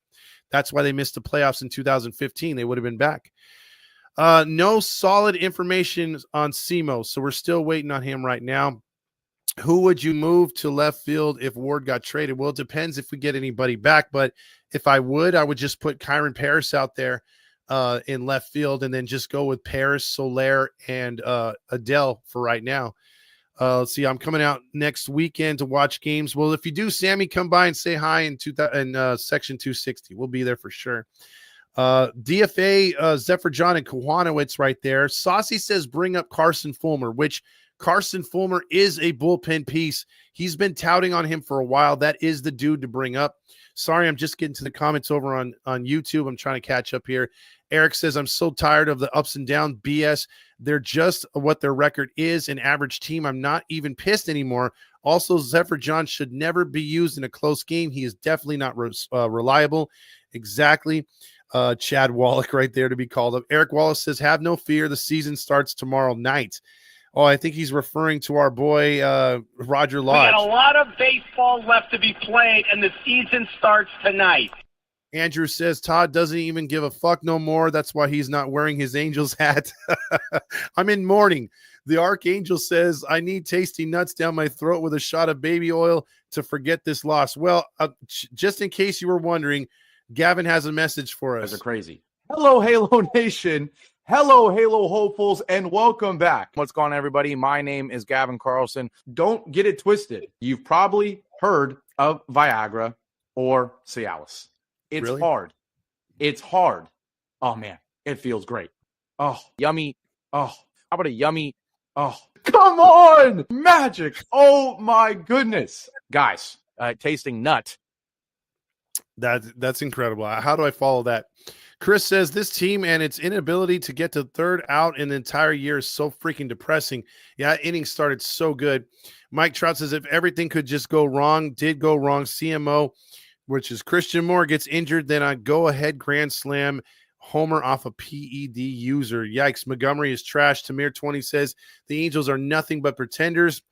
That's why they missed the playoffs in 2015. They would have been back. No solid information on Simo, so we're still waiting on him right now. Who would you move to left field if Ward got traded? Well, it depends if we get anybody back, but if I would just put Kyron Paris out there in left field, and then just go with Paris, Soler, and Adele for right now. Let's see. I'm coming out next weekend to watch games. Well, if you do, Sammy, come by and say hi in section 260. We'll be there for sure. DFA, Zefer, John, and Kwanowitz right there. Saucy says bring up Carson Fulmer, which Carson Fulmer is a bullpen piece. He's been touting on him for a while. That is the dude to bring up. Sorry, I'm just getting to the comments over on YouTube. I'm trying to catch up here. Eric says, I'm so tired of the ups and downs BS. They're just what their record is, an average team. I'm not even pissed anymore. Also, Zefer John should never be used in a close game. He is definitely not reliable. Exactly. Chad Wallach right there to be called up. Eric Wallace says, have no fear. The season starts tomorrow night. Oh, I think he's referring to our boy Roger Lodge. We got a lot of baseball left to be played, and the season starts tonight. Andrew says Todd doesn't even give a fuck no more. That's why he's not wearing his Angels hat. I'm in mourning. The Archangel says, I need tasty nuts down my throat with a shot of baby oil to forget this loss. Well, just in case you were wondering, Gavin has a message for us. You guys are crazy. Hello, Halo Nation. Hello, Halo hopefuls, and welcome back. What's going on, everybody? My name is Gavin Carlson. Don't get it twisted. You've probably heard of Viagra or Cialis. It's Really? hard. It's hard. Oh, man. It feels great. Oh, yummy. Oh, how about a yummy? Oh, come on. Magic. Oh, my goodness. Guys, tasting nut. That's incredible. How do I follow that? Chris says this team and its inability to get to third out in the entire year is so freaking depressing. Yeah, inning started so good. Mike Trout says if everything could just go wrong, did go wrong. CMO, which is Christian Moore, gets injured, then I go ahead grand slam homer off a PED user. Yikes. Montgomery is trash. Tamir 20 says the Angels are nothing but pretenders.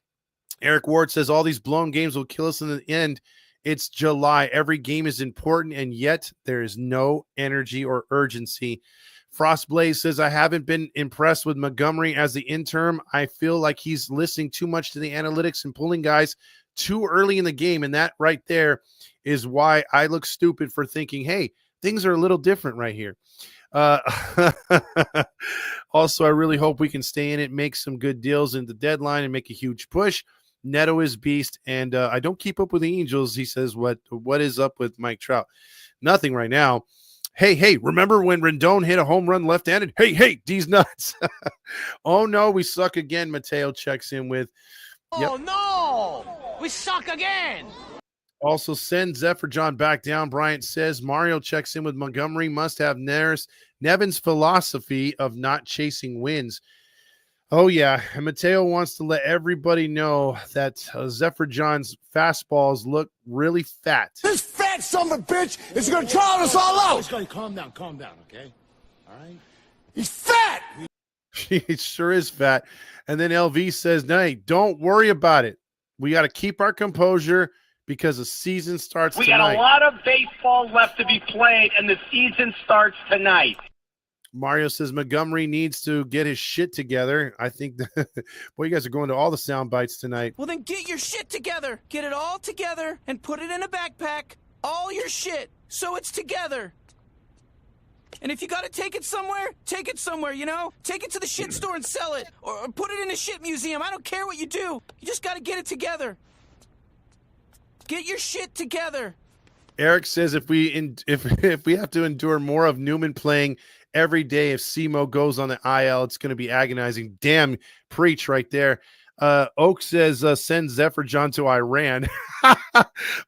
Eric Ward says all these blown games will kill us in the end. It's July. Every game is important, and yet there is no energy or urgency. Frostblaze says, I haven't been impressed with Montgomery as the interim. I feel like he's listening too much to the analytics and pulling guys too early in the game, and that right there is why I look stupid for thinking, hey, things are a little different right here. Also, I really hope we can stay in it, make some good deals in the deadline, and make a huge push. Neto is beast, and I don't keep up with the Angels. He says, what is up with Mike Trout? Nothing right now. Hey, remember when Rendon hit a home run left-handed? Hey, D's nuts. Oh, no, we suck again, Mateo checks in with. Oh, no! We suck again! Also, send Zefer John back down. Bryant says Mario checks in with Montgomery. Must have Nevin's philosophy of not chasing wins. Oh, yeah. And Mateo wants to let everybody know that Zefer John's fastballs look really fat. This fat son of a bitch is going to drown us all out. Calm down, okay? All right? He's fat. He sure is fat. And then LV says, hey, don't worry about it. We got to keep our composure because the season starts tonight. We got a lot of baseball left to be played, and the season starts tonight. Mario says Montgomery needs to get his shit together. I think, boy, you guys are going to all the sound bites tonight. Well, then get your shit together. Get it all together and put it in a backpack. All your shit, so it's together. And if you got to take it somewhere, you know? Take it to the shit store and sell it. Or put it in a shit museum. I don't care what you do. You just got to get it together. Get your shit together. Eric says if we have to endure more of Newman playing every day, if Simo goes on the IL, it's going to be agonizing. Damn, preach right there. Oak says send Zefer John to Iran.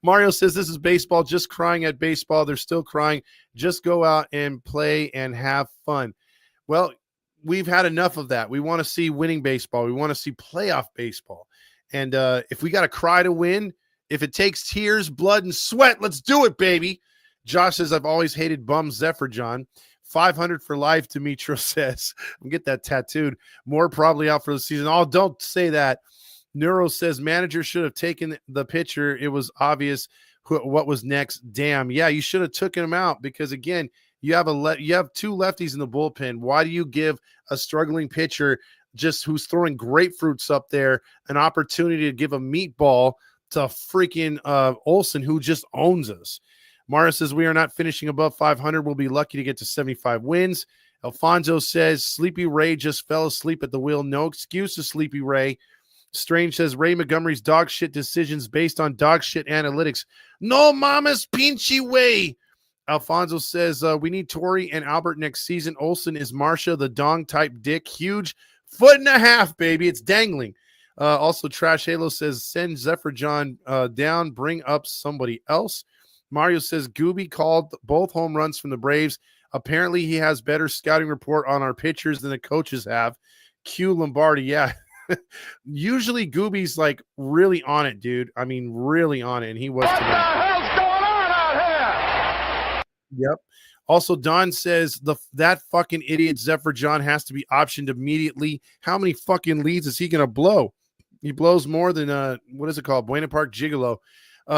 Mario says this is baseball, just crying at baseball. They're still crying. Just go out and play and have fun. Well, we've had enough of that. We want to see winning baseball. We want to see playoff baseball. And if we got to cry to win, if it takes tears, blood, and sweat, let's do it, baby. Josh says, I've always hated bum Zefer John. 500 for life, Demetrio says. I'm get that tattooed. More probably out for the season. Oh, don't say that. Neuro says, manager should have taken the pitcher. It was obvious what was next. Damn. Yeah, you should have taken him out because, again, you have two lefties in the bullpen. Why do you give a struggling pitcher just who's throwing grapefruits up there an opportunity to give a meatball to freaking Olsen, who just owns us? Mara says we are not finishing above 500. We'll be lucky to get to 75 wins. Alfonso says Sleepy Ray just fell asleep at the wheel. No excuses, Sleepy Ray. Strange says Ray Montgomery's dog shit decisions based on dog shit analytics. No mama's pinchy way. Alfonso says we need Torrey and Albert next season. Olsen is Marsha, the dong type dick. Huge 1.5 feet, baby. It's dangling. Also, Trash Halo says send Zefer John down. Bring up somebody else. Mario says Gooby called both home runs from the Braves. Apparently, he has better scouting report on our pitchers than the coaches have. Q Lombardi, yeah. Usually, Gooby's like really on it, dude. I mean, really on it, and he was today. What the hell's going on out here? Yep. Also, Don says that fucking idiot Zefer John has to be optioned immediately. How many fucking leads is he going to blow? He blows more than, what is it called? Buena Park Gigolo.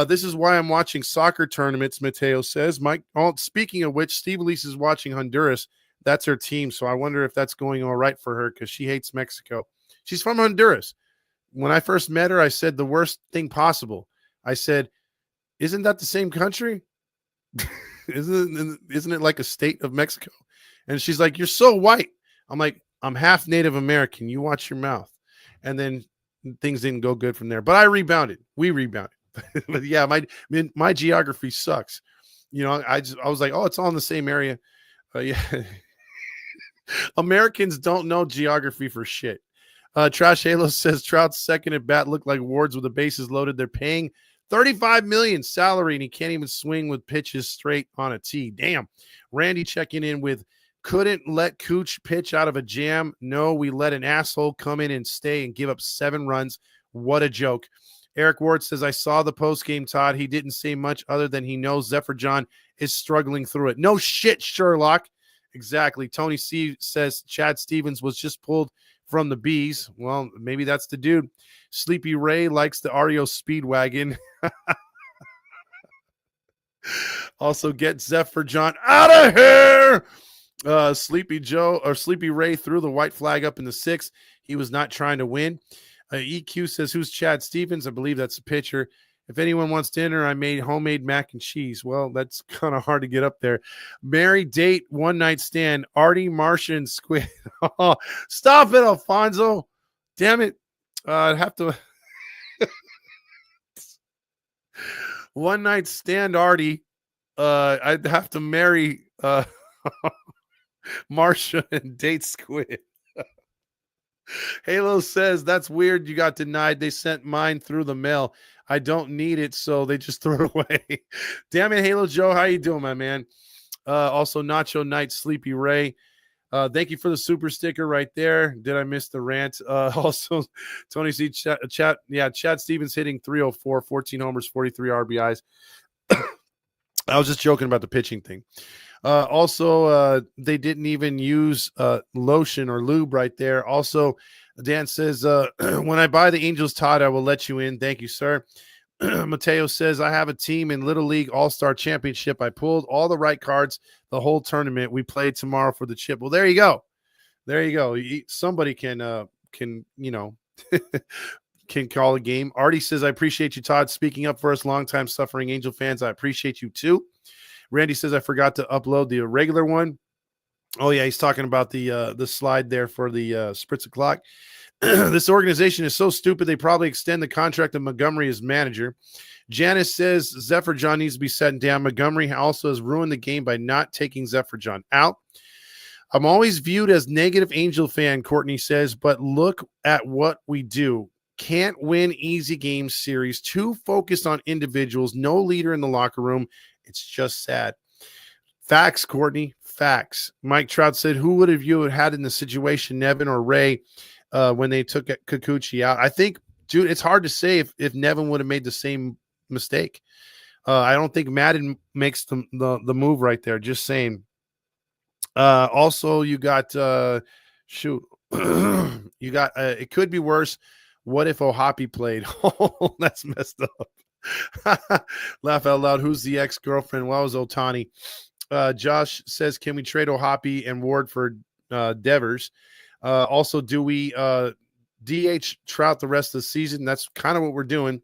This is why I'm watching soccer tournaments, Mateo says. Mike, speaking of which, Steve Elise is watching Honduras. That's her team, so I wonder if that's going all right for her because she hates Mexico. She's from Honduras. When I first met her, I said the worst thing possible. I said, isn't that the same country? Isn't it like a state of Mexico? And she's like, you're so white. I'm like, I'm half Native American. You watch your mouth. And then things didn't go good from there. But I rebounded. We rebounded. But yeah, my geography sucks. You know, I was like, oh, it's all in the same area. Yeah. Americans don't know geography for shit. Trash Halo says Trout's second at bat looked like Ward's with the bases loaded. They're paying $35 million salary, and he can't even swing with pitches straight on a tee. Damn. Randy checking in with, couldn't let Cooch pitch out of a jam. No, we let an asshole come in and stay and give up 7 runs. What a joke. Eric Ward says, I saw the post game, Todd. He didn't say much other than he knows Zefer John is struggling through it. No shit, Sherlock. Exactly. Tony C says Chad Stevens was just pulled from the bees. Well, maybe that's the dude. Sleepy Ray likes the REO Speedwagon. Also, get Zefer John out of here. Sleepy Joe or Sleepy Ray threw the white flag up in the 6th. He was not trying to win. EQ says, who's Chad Stevens? I believe that's the pitcher. If anyone wants dinner, I made homemade mac and cheese. Well, that's kind of hard to get up there. Married, date, one night stand, Artie, Martian, Squid. Oh, stop it, Alfonso. Damn it. I'd have to. One night stand, Artie. I'd have to marry Marsha and date Squid. Halo says, that's weird. You got denied. They sent mine through the mail. I don't need it, so they just threw it away. Damn it, Halo Joe. How you doing, my man? Also, Nacho Knight, Sleepy Ray. Thank you for the super sticker right there. Did I miss the rant? Also, Tony C. Chad Stevens hitting 304, 14 homers, 43 RBIs. I was just joking about the pitching thing. Also, they didn't even use lotion or lube right there. Also, Dan says, when I buy the Angels, Todd, I will let you in. Thank you, sir. Mateo says, I have a team in Little League All-Star Championship. I pulled all the right cards the whole tournament. We play tomorrow for the chip. Well, there you go. There you go. Somebody can can call a game. Artie says, I appreciate you, Todd, speaking up for us longtime suffering Angel fans. I appreciate you too. Randy says, I forgot to upload the regular one. Oh, yeah, he's talking about the slide there for the Spritz O'Clock. This organization is so stupid, they probably extend the contract of Montgomery as manager. Janice says, Zefer John needs to be set down. Montgomery also has ruined the game by not taking Zefer John out. I'm always viewed as negative Angel fan, Courtney says, but look at what we do. Can't win easy game series. Too focused on individuals. No leader in the locker room. It's just sad. Facts, Courtney. Facts. Mike Trout said, who would have you had in the situation, Nevin or Ray, when they took Kikuchi out? I think, dude, it's hard to say if Nevin would have made the same mistake. I don't think Madden makes the move right there. Just saying. Also, you got you got it could be worse. What if Ohapi played? Oh, that's messed up. Laugh out loud. Who's the ex-girlfriend? Well, it was Otani. Josh says, can we trade Ohapi and Ward for Devers? Also, do we DH Trout the rest of the season? That's kind of what we're doing.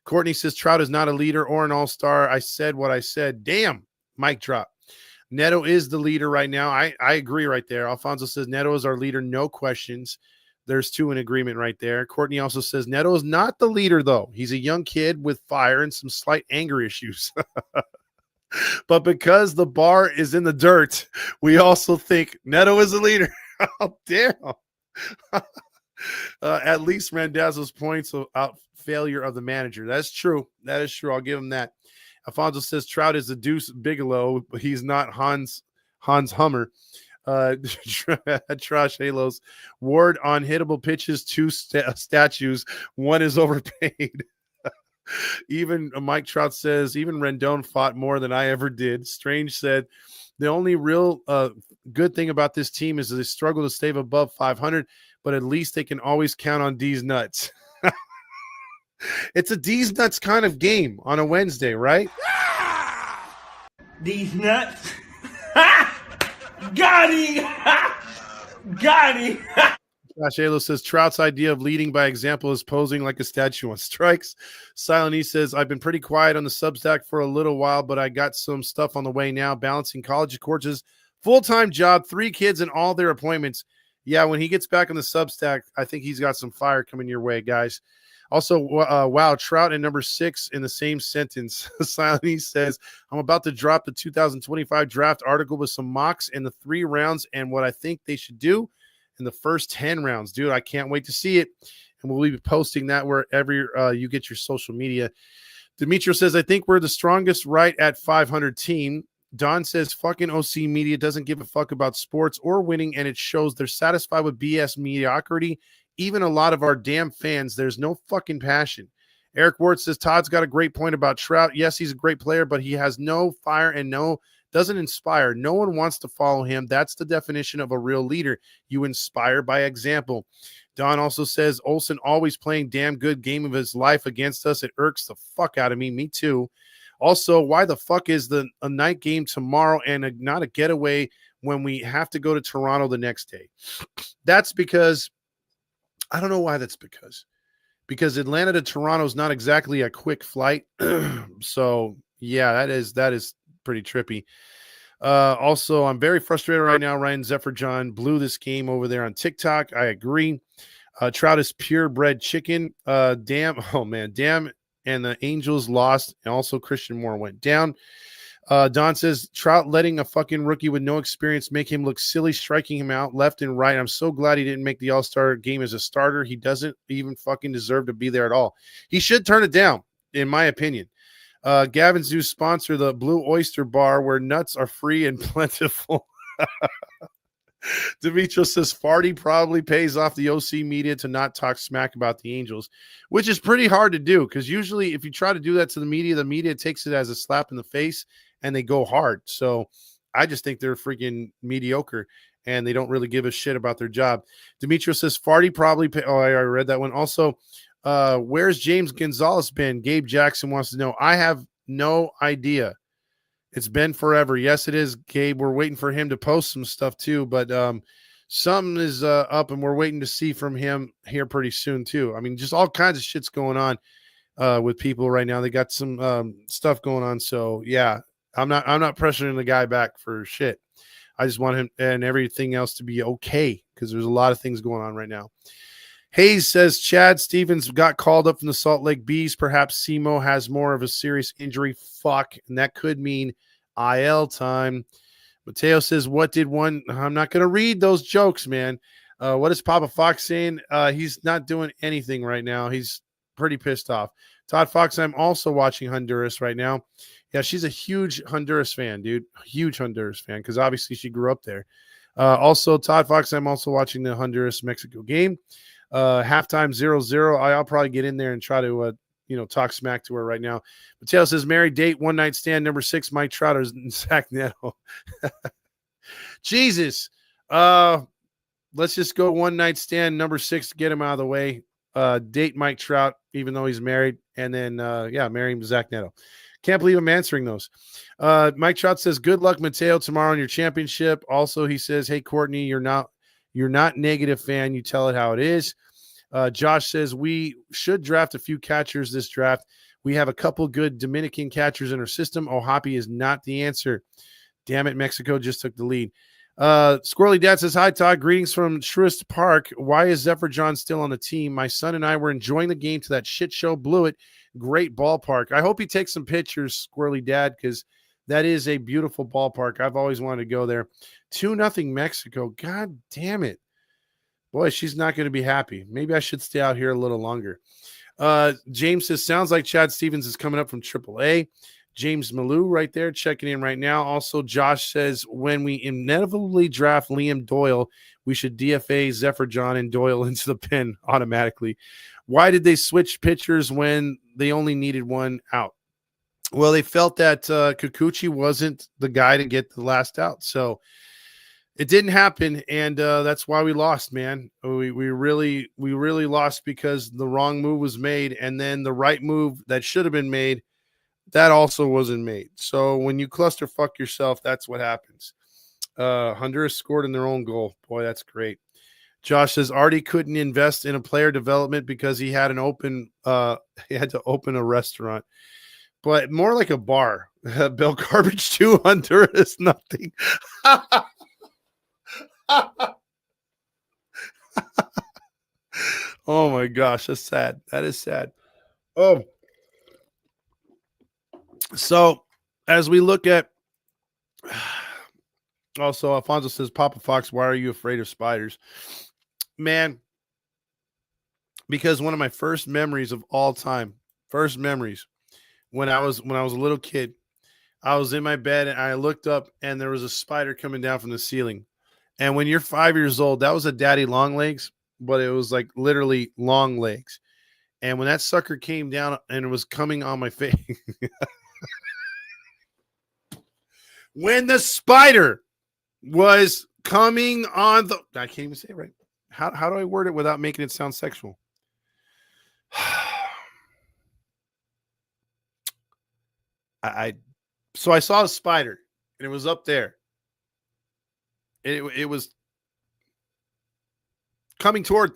Courtney says, Trout is not a leader or an all-star. I said what I said. Damn, mic drop. Neto is the leader right now. I agree right there. Alfonso says, Neto is our leader, no questions. There's 2 in agreement right there. Courtney also says, Neto is not the leader, though. He's a young kid with fire and some slight anger issues. But because the bar is in the dirt, we also think Neto is the leader. Oh, damn. At least Randazzo's points out failure of the manager. That's true. That is true. I'll give him that. Alfonso says Trout is the Deuce Bigelow, but he's not Hans Hummer. Trash Halos. Ward on hittable pitches, 2 statues. 1 is overpaid. Even Mike Trout says, even Rendon fought more than I ever did. Strange said, the only real good thing about this team is they struggle to stay above 500, but at least they can always count on D's nuts. It's a D's nuts kind of game on a Wednesday, right? These nuts. Got him. Got him. Josh Alo says Trout's idea of leading by example is posing like a statue on strikes. Silent E says, I've been pretty quiet on the Substack for a little while, but I got some stuff on the way now. Balancing college courses, full-time job, 3 kids, and all their appointments. Yeah, when he gets back on the Substack, I think he's got some fire coming your way, guys. Also, wow, Trout and number 6 in the same sentence. Silent E says, I'm about to drop the 2025 draft article with some mocks in the 3 rounds and what I think they should do in the first 10 rounds. Dude, I can't wait to see it. And we'll be posting that wherever you get your social media. Demetrio says, I think we're the strongest right at 500 team. Don says, fucking OC media doesn't give a fuck about sports or winning, and it shows they're satisfied with BS mediocrity. Even a lot of our damn fans, there's no fucking passion. Eric Ward says, Todd's got a great point about Trout. Yes, he's a great player, but he has no fire and doesn't inspire. No one wants to follow him. That's the definition of a real leader. You inspire by example. Don also says, Olsen always playing damn good game of his life against us. It irks the fuck out of me. Me too. Also, why the fuck is a night game tomorrow and not a getaway when we have to go to Toronto the next day? That's because, I don't know why that's because Atlanta to Toronto is not exactly a quick flight. So yeah, that is pretty trippy. Also, I'm very frustrated right now. Ryan Zefer John blew this game over there on TikTok. I agree. Trout is purebred chicken. Damn. And the Angels lost. And also Christian Moore went down. Don says, Trout letting a fucking rookie with no experience make him look silly, striking him out left and right. I'm so glad he didn't make the All-Star game as a starter. He doesn't even fucking deserve to be there at all. He should turn it down, in my opinion. Gavin's new sponsor, the Blue Oyster Bar, where nuts are free and plentiful. Demetrio says Farty probably pays off the OC media to not talk smack about the Angels, which is pretty hard to do because usually if you try to do that to the media takes it as a slap in the face and they go hard. So I just think they're freaking mediocre and they don't really give a shit about their job. Demetrio says Farty probably I already read that one. Also, where's James Gonzalez been? Gabe Jackson wants to know. I have no idea. It's been forever. Yes, it is, Gabe. We're waiting for him to post some stuff too, but something is up and we're waiting to see from him here pretty soon too. I mean, just all kinds of shit's going on with people right now. They got some stuff going on. So yeah, I'm not pressuring the guy back for shit. I just want him and everything else to be okay because there's a lot of things going on right now. Hayes says Chad Stevens got called up from the Salt Lake Bees. Perhaps Simo has more of a serious injury. Fuck. And that could mean IL time. Mateo says, I'm not going to read those jokes, man. What is Papa Fox saying? He's not doing anything right now. He's pretty pissed off. Todd Fox, I'm also watching Honduras right now. Yeah, she's a huge Honduras fan, dude. Huge Honduras fan because obviously she grew up there. Also, Todd Fox, I'm also watching the Honduras-Mexico game. Halftime 0-0. I'll probably get in there and try to talk smack to her right now. Mateo says married date, one night stand, number 6, Mike Trout and Zach Neto. Jesus. Let's just go one night stand, number 6 to get him out of the way. Date Mike Trout, even though he's married, and then marry him Zach Neto. Can't believe I'm answering those. Mike Trout says, good luck, Mateo, tomorrow in your championship. Also, he says, hey, Courtney, you're not negative fan. You tell it how it is. Josh says we should draft a few catchers this draft. We have a couple good Dominican catchers in our system. Ohapi is not the answer. Damn it, Mexico just took the lead. Squirrely Dad says, hi, Todd. Greetings from Truist Park. Why is Zefer John still on the team? My son and I were enjoying the game to that shit show. Blew it. Great ballpark. I hope he takes some pictures, Squirrely Dad, because that is a beautiful ballpark. I've always wanted to go there. 2-0 Mexico. God damn it. Boy, she's not going to be happy. Maybe I should stay out here a little longer. James says, sounds like Chad Stevens is coming up from AAA. James Malou right there checking in right now. Also, Josh says, when we inevitably draft Liam Doyle, we should DFA Zefer John and Doyle into the pen automatically. Why did they switch pitchers when they only needed one out? Well, they felt that Kikuchi wasn't the guy to get the last out. So it didn't happen, and that's why we lost, man. We really lost because the wrong move was made, and then the right move that should have been made, that also wasn't made. So when you clusterfuck yourself, that's what happens. Honduras scored in their own goal. Boy, that's great. Josh says Artie couldn't invest in a player development because he had to open a restaurant, but more like a bar. Bill Garbage 2, Honduras, nothing. Oh my gosh, that's sad. That is sad. Oh, so as we look at, also Alfonso says, Papa Fox, why are you afraid of spiders? Man, because one of my first memories of all time, when I was a little kid. I was in my bed and I looked up and there was a spider coming down from the ceiling. And when you're 5 years old, that was a daddy long legs, but it was like literally long legs. And when that sucker came down and it was coming on my face, when the spider was coming on the, I can't even say it right. How do I word it without making it sound sexual? So I saw a spider and it was up there. It was coming toward.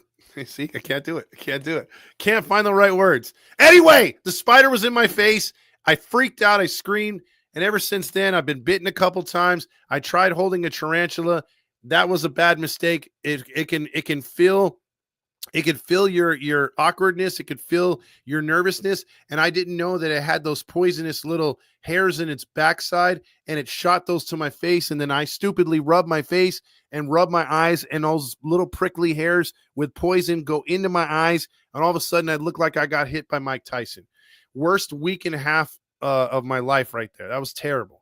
See, I can't do it. Can't find the right words. Anyway, the spider was in my face. I freaked out. I screamed. And ever since then, I've been bitten a couple times. I tried holding a tarantula. That was a bad mistake. It can feel your awkwardness. It could feel your nervousness. And I didn't know that it had those poisonous little hairs in its backside, and it shot those to my face. And then I stupidly rubbed my face and rubbed my eyes, and those little prickly hairs with poison go into my eyes. And all of a sudden I looked like I got hit by Mike Tyson. Worst week and a half of my life right there. That was terrible.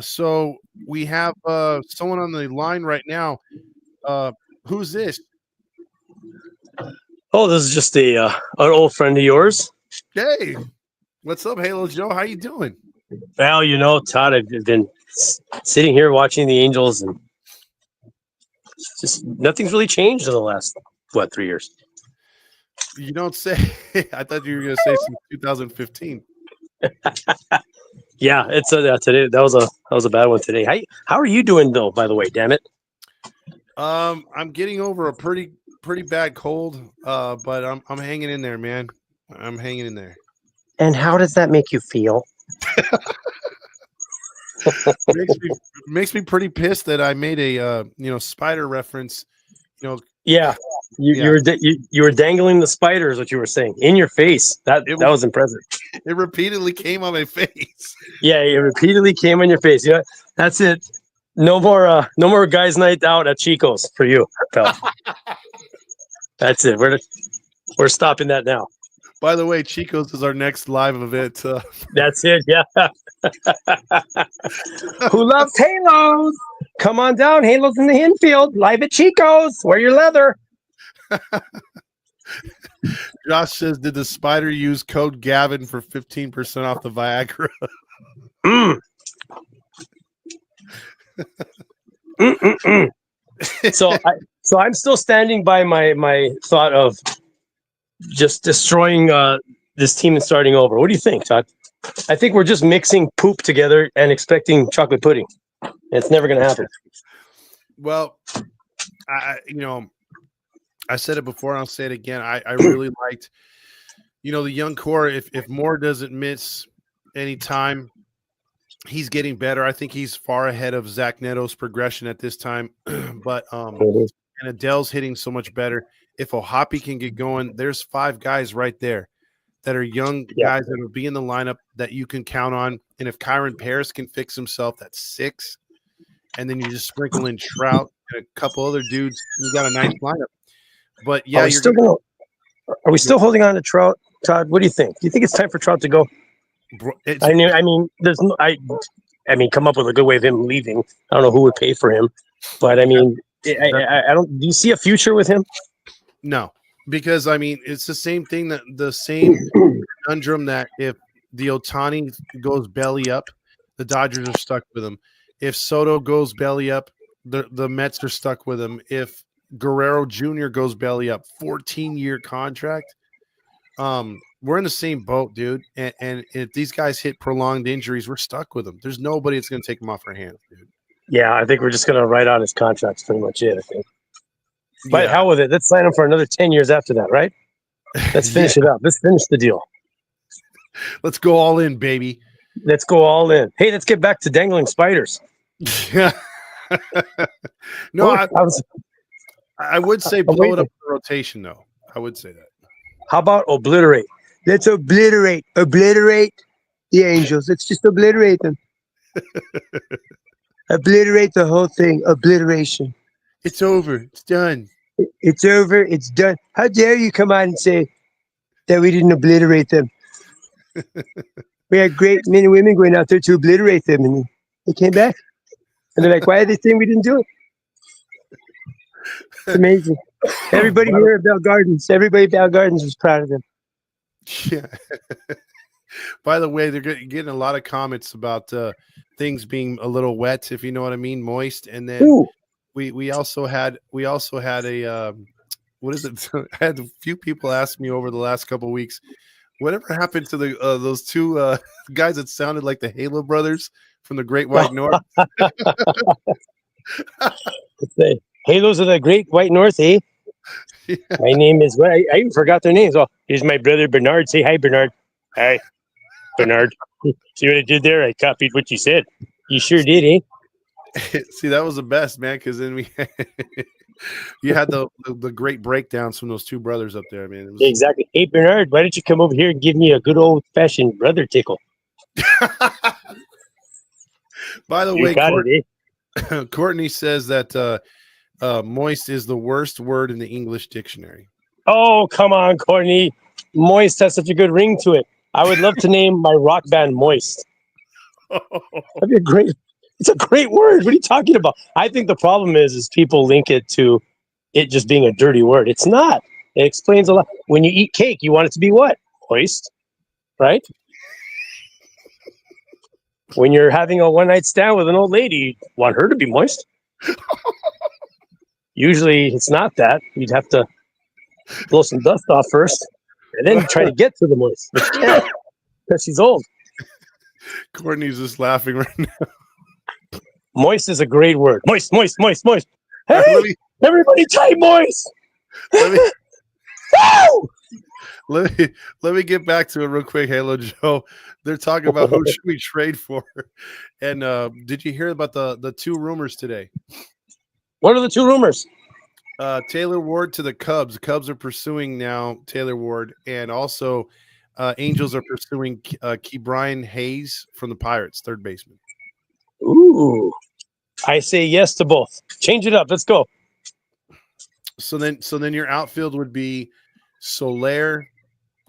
So we have someone on the line right now. Who's this? Oh, this is just an old friend of yours. Hey, what's up, Halo Joe? How you doing? Well, Todd, I've been sitting here watching the Angels, and just nothing's really changed in the last 3 years. You don't say. I thought you were going to say since 2015. Yeah, it's today. That was a bad one today. How are you doing though? By the way, damn it. I'm getting over a pretty bad cold, but I'm hanging in there, man. I'm hanging in there. And how does that make you feel? makes me pretty pissed that I made a spider reference. Yeah, you were dangling the spider, is what you were saying, in your face. That was impressive. It repeatedly came on my face. Yeah, it repeatedly came on your face. Yeah, that's it. No more guys' night out at Chico's for you, pal. That's it. We're stopping that now. By the way, Chico's is our next live event. That's it. Yeah. Who loves Halos? Come on down. Halos in the infield. Live at Chico's. Wear your leather. Josh says, did the spider use code Gavin for 15% off the Viagra? So I'm still standing by my thought of just destroying this team and starting over. What do you think, Todd? I think we're just mixing poop together and expecting chocolate pudding. It's never going to happen. Well, I said it before and I'll say it again. I really liked, the young core. If Moore doesn't miss any time, he's getting better. I think he's far ahead of Zach Neto's progression at this time. But and Adele's hitting so much better. If Ohapi can get going, there's 5 guys right there that are young guys that will be in the lineup that you can count on. And if Kyron Paris can fix himself, that's 6. And then you just sprinkle in Trout and a couple other dudes. You got a nice lineup. But yeah, are we still holding on to Trout, Todd? What do you think? Do you think it's time for Trout to go? I mean, there's no. I mean, come up with a good way of him leaving. I don't know who would pay for him, but I mean, I don't. Do you see a future with him? No, because I mean, it's the same thing the same conundrum that if the Ohtani goes belly up, the Dodgers are stuck with him. If Soto goes belly up, the Mets are stuck with him. If Guerrero Jr. goes belly up, 14-year contract. We're in the same boat, dude. And if these guys hit prolonged injuries, we're stuck with them. There's nobody that's going to take them off our hands, dude. Yeah, I think we're just going to write out his contracts. Pretty much it, I think. But hell with it. Let's sign him for another 10 years after that, right? Let's finish it up. Let's finish the deal. Let's go all in, baby. Let's go all in. Hey, let's get back to dangling spiders. Yeah. No, I would say blow it up the rotation, though. I would say that. How about obliterate? Let's obliterate the Angels. Let's just obliterate them. Obliterate the whole thing. Obliteration. It's over. It's done. It's over. It's done. How dare you come out and say that we didn't obliterate them? We had great men and women going out there to obliterate them, and they came back. And they're like, why are they saying we didn't do it? It's amazing. Everybody here at Bell Gardens, everybody at Bell Gardens was proud of them. Yeah. By the way, they're getting a lot of comments about things being a little wet, if you know what I mean, moist. And then we also had a what is it? I had a few people ask me over the last couple of weeks, whatever happened to the those two guys that sounded like the Halo brothers from the Great White North? The Halos of the Great White North, eh? Yeah. My name is I even forgot their names. Oh, here's my brother Bernard. Say hi, Bernard. Hi, Bernard. See what I did there? I copied what you said. You sure did, eh? See, that was the best, man, because then we you had the great breakdowns from those two brothers up there, man. It was... Exactly. Hey, Bernard, why don't you come over here and give me a good old-fashioned brother tickle? By the You way, got Courtney says that moist is the worst word in the English dictionary. Oh, come on, Courtney. Moist has such a good ring to it. I would love to name my rock band Moist. That'd be a great. It's a great word. What are you talking about? I think the problem is people link it to it just being a dirty word. It's not. It explains a lot. When you eat cake, you want it to be what? Moist, right? When you're having a one-night stand with an old lady, you want her to be moist. Usually, it's not that. You'd have to blow some dust off first, and then try to get to the moist. But you can't, because she's old. Courtney's just laughing right now. Moist is a great word. Moist, moist, moist, moist. Hey, everybody type moist. Let me get back to it real quick, Halo Joe. They're talking about who should we trade for. And did you hear about the two rumors today? What are the two rumors? Taylor Ward to the Cubs. The Cubs are pursuing now Taylor Ward, and also Angels are pursuing Ke'Bryan Hayes from the Pirates, third baseman. Ooh, I say yes to both. Change it up. Let's go. So then your outfield would be Soler,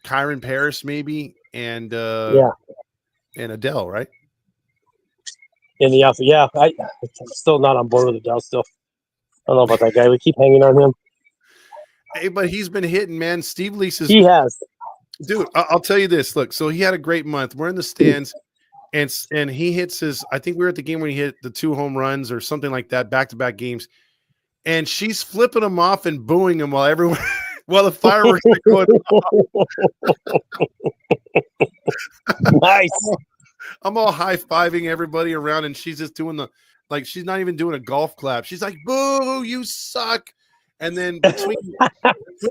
Kyron Paris, maybe, and and Adele, right? In the outfield, yeah. I'm still not on board with Adele. Still, I don't know about that guy. We keep hanging on him. Hey, but he's been hitting, man. Steve Lease's. He has. Dude, I'll tell you this. Look, so he had a great month. We're in the stands, and he hits his. I think we were at the game when he hit the 2 home runs or something like that, back-to-back games. And she's flipping him off and booing him while everyone, while the fireworks are going off. Nice. I'm all high-fiving everybody around, and she's just doing she's not even doing a golf clap. She's like, boo, you suck. And then between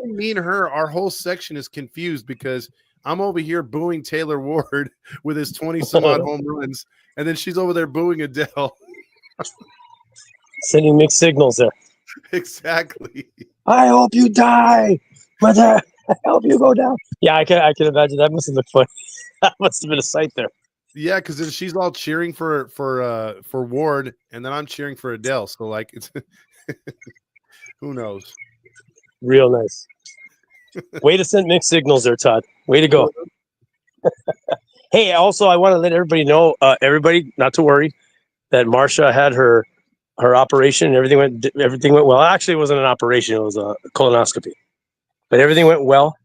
me and her, our whole section is confused because I'm over here booing Taylor Ward with his 20-some-odd home runs, and then she's over there booing Adele. Sending mixed signals there. Exactly. I hope you die, but I hope you go down. Yeah, I can imagine. That must have looked fun. That must have been a sight there. Yeah, because then she's all cheering for Ward, and then I'm cheering for Adele. So it's who knows? Real nice. Way to send mixed signals there, Todd. Way to go. Hey, also, I want to let everybody know, everybody not to worry, that Marsha had her operation and everything went well. Actually, it wasn't an operation; it was a colonoscopy. But everything went well.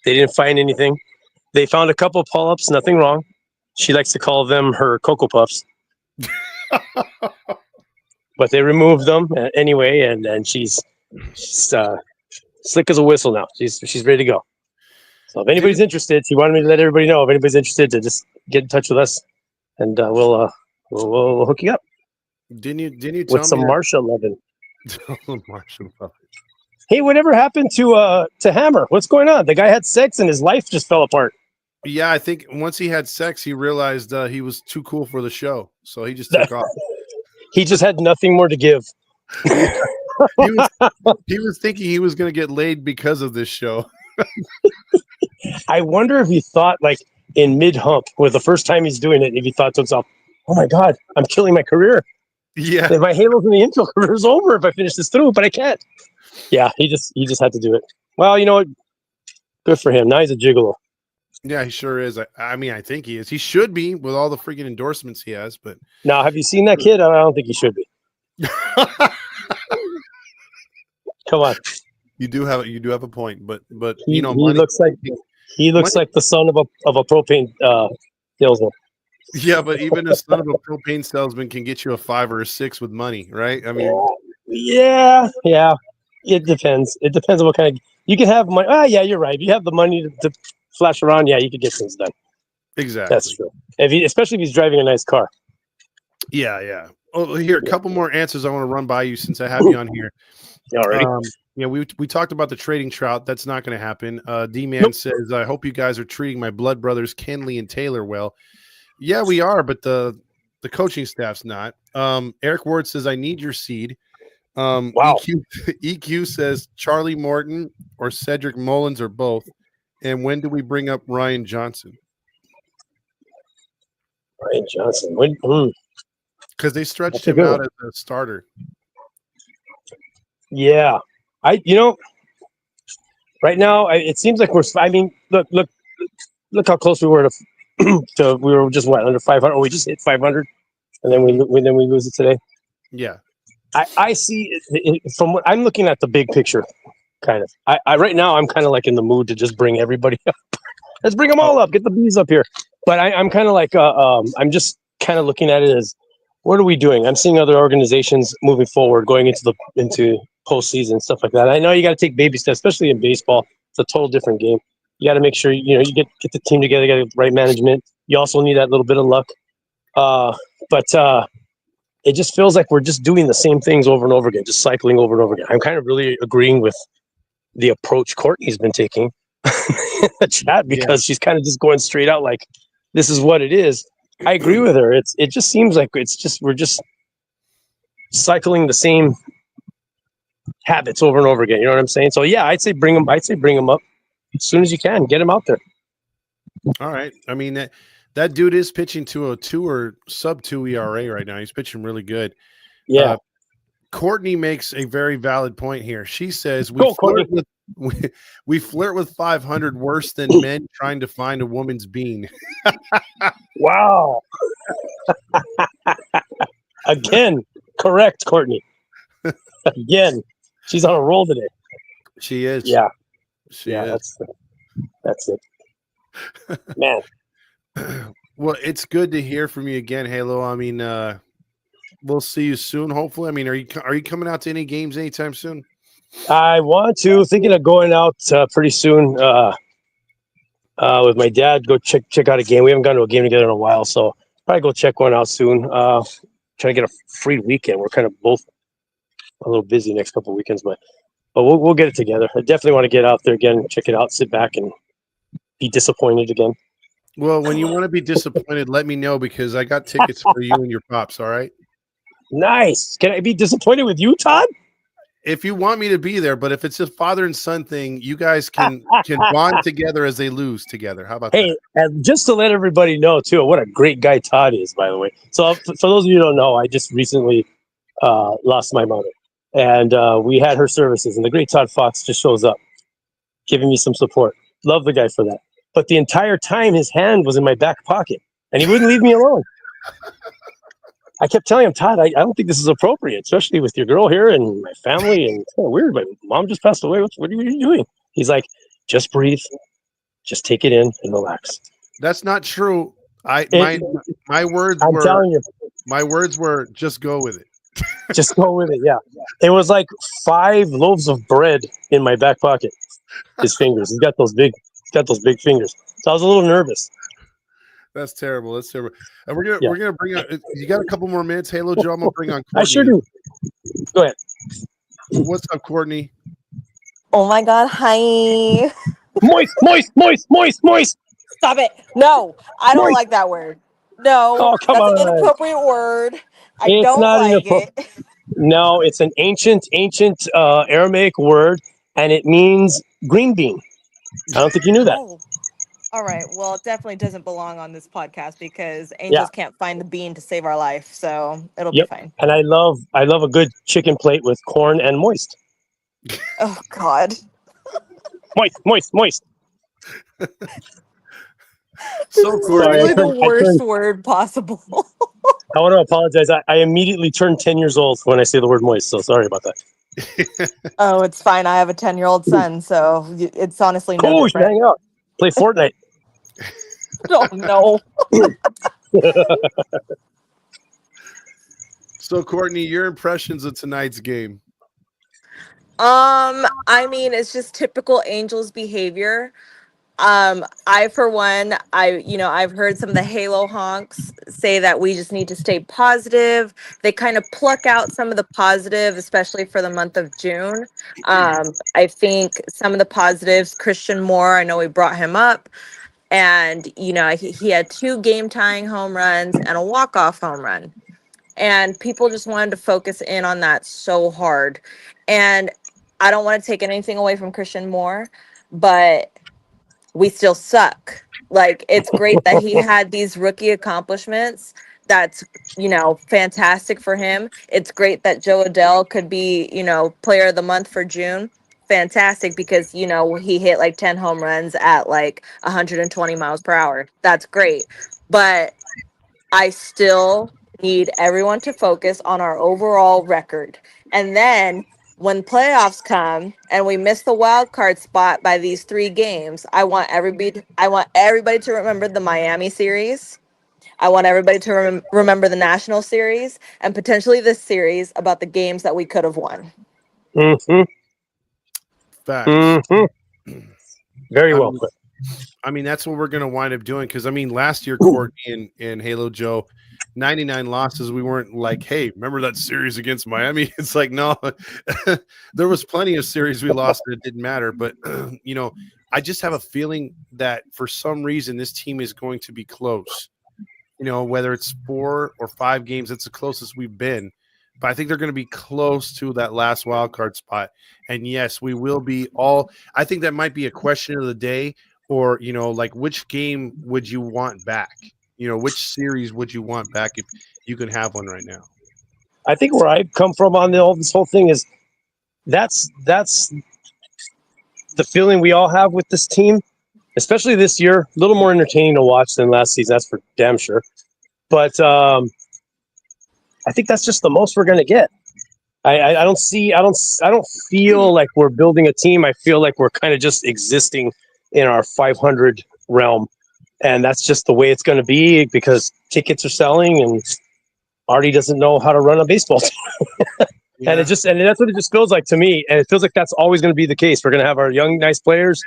They didn't find anything. They found a couple of polyps, nothing wrong. She likes to call them her Cocoa Puffs. But they removed them anyway, and she's slick as a whistle now. She's ready to go. So if anybody's interested, she wanted me to let everybody know. If anybody's interested, to just get in touch with us, and we'll hook you up. Didn't you tell me with some Marsha Levin? Marsha Levin. Hey, whatever happened to Hammer? What's going on? The guy had sex and his life just fell apart. Yeah, I think once he had sex, he realized he was too cool for the show, so he just took off. He just had nothing more to give. he was thinking he was going to get laid because of this show. I wonder if he thought, in mid-hump, with the first time he's doing it, if he thought to himself, oh my God, I'm killing my career. Yeah. If my Halo's in the infield career is over if I finish this through, but I can't. Yeah, he just had to do it. Well, you know what? Good for him. Now he's a gigolo. Yeah, he sure is. I mean, I think he is. He should be with all the freaking endorsements he has. But Now, have you seen that kid? I don't think he should be. Come on. You do have a point, but He money. looks like the son of a propane salesman. Yeah, but even the son of a propane salesman can get you a 5 or a 6 with money, right? I mean, Yeah. It depends. It depends on what kind of. You can have money. Yeah, you're right. If you have the money to flash around, yeah, you could get things done. exactly. That's true. Especially if he's driving a nice car. Yeah. Oh, here, a couple more answers I want to run by you since I have you on here. All right. We talked about the trading Trout. That's not going to happen. D-Man says, I hope you guys are treating my blood brothers, Kenley and Taylor, well. Yeah, we are, but the coaching staff's not. Eric Ward says, I need your seed. Wow. EQ says, Charlie Morton or Cedric Mullins or both. And when do we bring up Ryan Johnson? Ryan Johnson. Because they stretched him out as a starter. Yeah. Right now, it seems like look how close we were to we were just under 500. We just hit 500, and then we lose it today. Yeah. I see it from what I'm looking at the big picture, kind of. I right now I'm kind of like in the mood to just bring everybody up. Let's bring them all up. Get the bees up here. But I'm kind of like I'm just kind of looking at it as what are we doing? I'm seeing other organizations moving forward, going into postseason stuff like that. I know you got to take baby steps, especially in baseball. It's a total different game. You got to make sure you get the team together, get the right management. You also need that little bit of luck. But it just feels like we're just doing the same things over and over again, just cycling over and over again. I'm kind of really agreeing with the approach Courtney's been taking in the chat because she's kind of just going straight out like, this is what it is. I agree with her. It just seems like we're just cycling the same habits over and over again. You know what I'm saying? So yeah, I'd say bring them up as soon as you can. Get them out there. All right. I mean that dude is pitching to a 2 or sub 2 ERA right now. He's pitching really good. Yeah. Courtney makes a very valid point here. She says we flirt with 500 worse than men trying to find a woman's bean. Wow. Again, correct, Courtney. Again, she's on a roll today. She is. Yeah. She is. That's it. Man. Well, it's good to hear from you again, Halo. I mean, we'll see you soon, hopefully. I mean, are you coming out to any games anytime soon? I want to. Thinking of going out pretty soon with my dad. Go check out a game. We haven't gone to a game together in a while, so probably go check one out soon. Trying to get a free weekend. We're kind of both a little busy next couple of weekends, but we'll get it together. I definitely want to get out there again, check it out, sit back, and be disappointed again. Well, when you want to be disappointed, let me know because I got tickets for you and your pops. All right. Nice. Can I be disappointed with you, Todd? If you want me to be there, but if it's a father and son thing, you guys can bond together as they lose together. How about that? Hey, and just to let everybody know too, what a great guy Todd is, by the way. So for those of you who don't know, I just recently lost my mother, and we had her services, and the great Todd Fox just shows up, giving me some support. Love the guy for that. But the entire time, his hand was in my back pocket, and he wouldn't leave me alone. I kept telling him, Todd, I don't think this is appropriate, especially with your girl here and my family. And it's kind of weird, but mom just passed away. What are you doing? He's like, just breathe, just take it in and relax. That's not true. My words I'm telling you. My words were just go with it. Just go with it. Yeah. It was like 5 loaves of bread in my back pocket. His fingers. He's got those big fingers. So I was a little nervous. That's terrible. And we're gonna bring on. You got a couple more minutes, Halo Joe. I'm gonna bring on Courtney. I sure do. Go ahead. What's up, Courtney? Oh my God! Hi. Moist. Stop it! No, I don't like that word. No, oh, come that's on. an inappropriate word. I it's don't not like it. No, it's an ancient Aramaic word, and it means green bean. I don't think you knew that. Oh. All right. Well, it definitely doesn't belong on this podcast because angels can't find the bean to save our life, so it'll be fine. And I love a good chicken plate with corn and moist. Oh God. Moist. This So is Sorry, literally the I worst turned. word possible. I want to apologize. I immediately turned 10 years old when I say the word moist. So sorry about that. Oh, it's fine. I have a 10-year-old son, so it's honestly no Cool. You should different. hang out. Play Fortnite. Oh no. So, Courtney, your impressions of tonight's game? I mean, it's just typical Angels behavior. I for one, I've heard some of the Halo honks say that we just need to stay positive. They kind of pluck out some of the positive, especially for the month of June. I think some of the positives, Christian Moore, I know we brought him up, and he had 2 game tying home runs and a walk off home run, and people just wanted to focus in on that so hard. And I don't want to take anything away from Christian Moore, but we still suck. Like, it's great that he had these rookie accomplishments. That's, fantastic for him. It's great that Joe Adele could be, player of the month for June. Fantastic, because, he hit like 10 home runs at like 120 miles per hour. That's great. But I still need everyone to focus on our overall record. And then when playoffs come and we miss the wild card spot by these 3 games, I want everybody to remember the Miami series. I want everybody to remember the national series and potentially this series about the games that we could have won. Mm-hmm. Facts. Mm-hmm. Very well put. I mean, that's what we're going to wind up doing. Because, I mean, last year, Courtney and Halo Joe, 99 losses. We weren't like, hey, remember that series against Miami? It's like, no, there was plenty of series we lost and it didn't matter. But, I just have a feeling that for some reason this team is going to be close. Whether it's 4 or 5 games, it's the closest we've been. But I think they're going to be close to that last wild card spot. And yes, we will be all. I think that might be a question of the day, or like, which game would you want back? Which series would you want back if you could have one right now? I think where I come from on this whole thing is that's the feeling we all have with this team, especially this year. A little more entertaining to watch than last season, that's for damn sure. But I think that's just the most we're going to get. I don't feel like we're building a team. I feel like we're kind of just existing in our 500 realm, and that's just the way it's going to be because tickets are selling and Artie doesn't know how to run a baseball team. Yeah. And that's what it just feels like to me. And it feels like that's always going to be the case. We're going to have our young, nice players.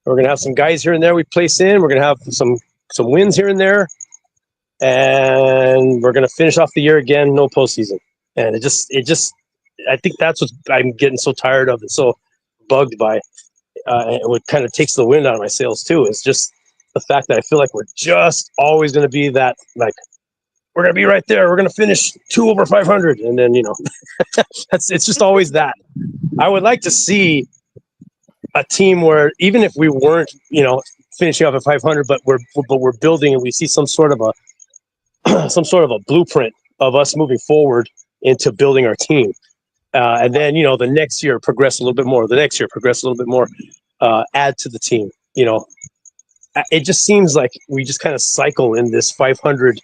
We're going to have some guys here and there we place in. We're going to have some wins here and there. And we're going to finish off the year again, no postseason. And it just, I think that's what I'm getting so tired of and so bugged by. What kind of takes the wind out of my sails too is just the fact that I feel like we're just always going to be that, like, we're going to be right there. We're going to finish 2 over 500. And then, it's just always that. I would like to see a team where even if we weren't, finishing off at 500, but we're building and we see some sort of a blueprint of us moving forward into building our team. And then, the next year progress a little bit more, the next year progress a little bit more, add to the team. It just seems like we just kind of cycle in this 500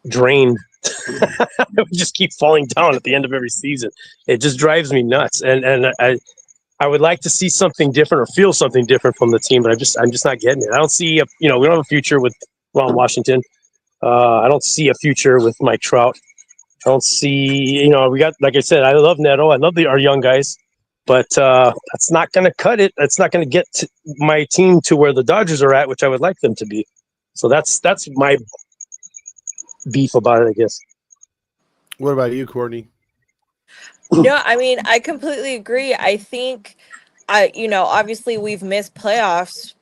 drain. We just keep falling down at the end of every season. It just drives me nuts. And I would like to see something different or feel something different from the team, but I'm just not getting it. I don't see we don't have a future with Ron Washington. I don't see a future with Mike Trout. I don't see, we got, like I said, I love Neto. I love our young guys, but that's not going to cut it. That's not going to get my team to where the Dodgers are at, which I would like them to be. So that's my beef about it, I guess. What about you, Courtney? No, I mean, I completely agree. I think, obviously we've missed playoffs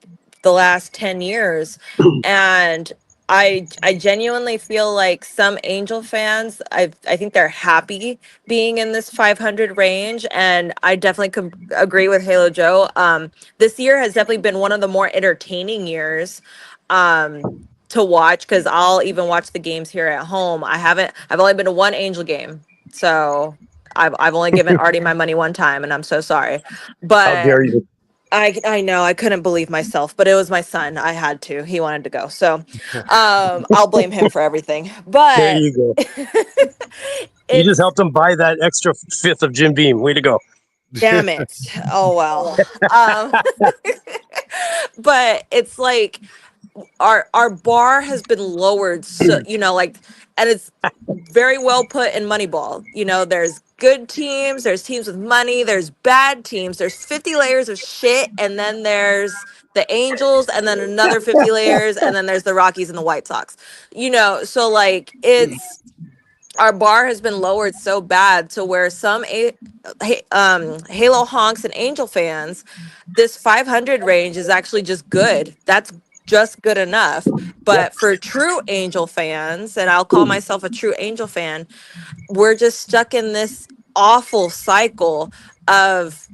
the last 10 years. And I genuinely feel like some Angel fans, I think they're happy being in this 500 range. And I definitely agree with Halo Joe. This year has definitely been one of the more entertaining years to watch, because I'll even watch the games here at home. I've only been to one Angel game. So I've only given Artie my money one time, and I'm so sorry. But how dare you? I know, I couldn't believe myself, but it was my son. I had to. He wanted to go. So I'll blame him for everything. There But you go. You just it's helped him buy that extra fifth of Jim Beam. Way to go. damn it. Oh well. But it's like our bar has been lowered, so like, and it's very well put in Moneyball. There's good teams, there's teams with money, there's bad teams, there's 50 layers of shit, and then there's the Angels, and then another 50 layers, and then there's the Rockies and the White Sox. So like it's our bar has been lowered so bad to where some Halo honks and Angel fans, this 500 range is actually just good. That's just good enough. But for true Angel fans, and I'll call myself a true Angel fan, we're just stuck in this awful cycle of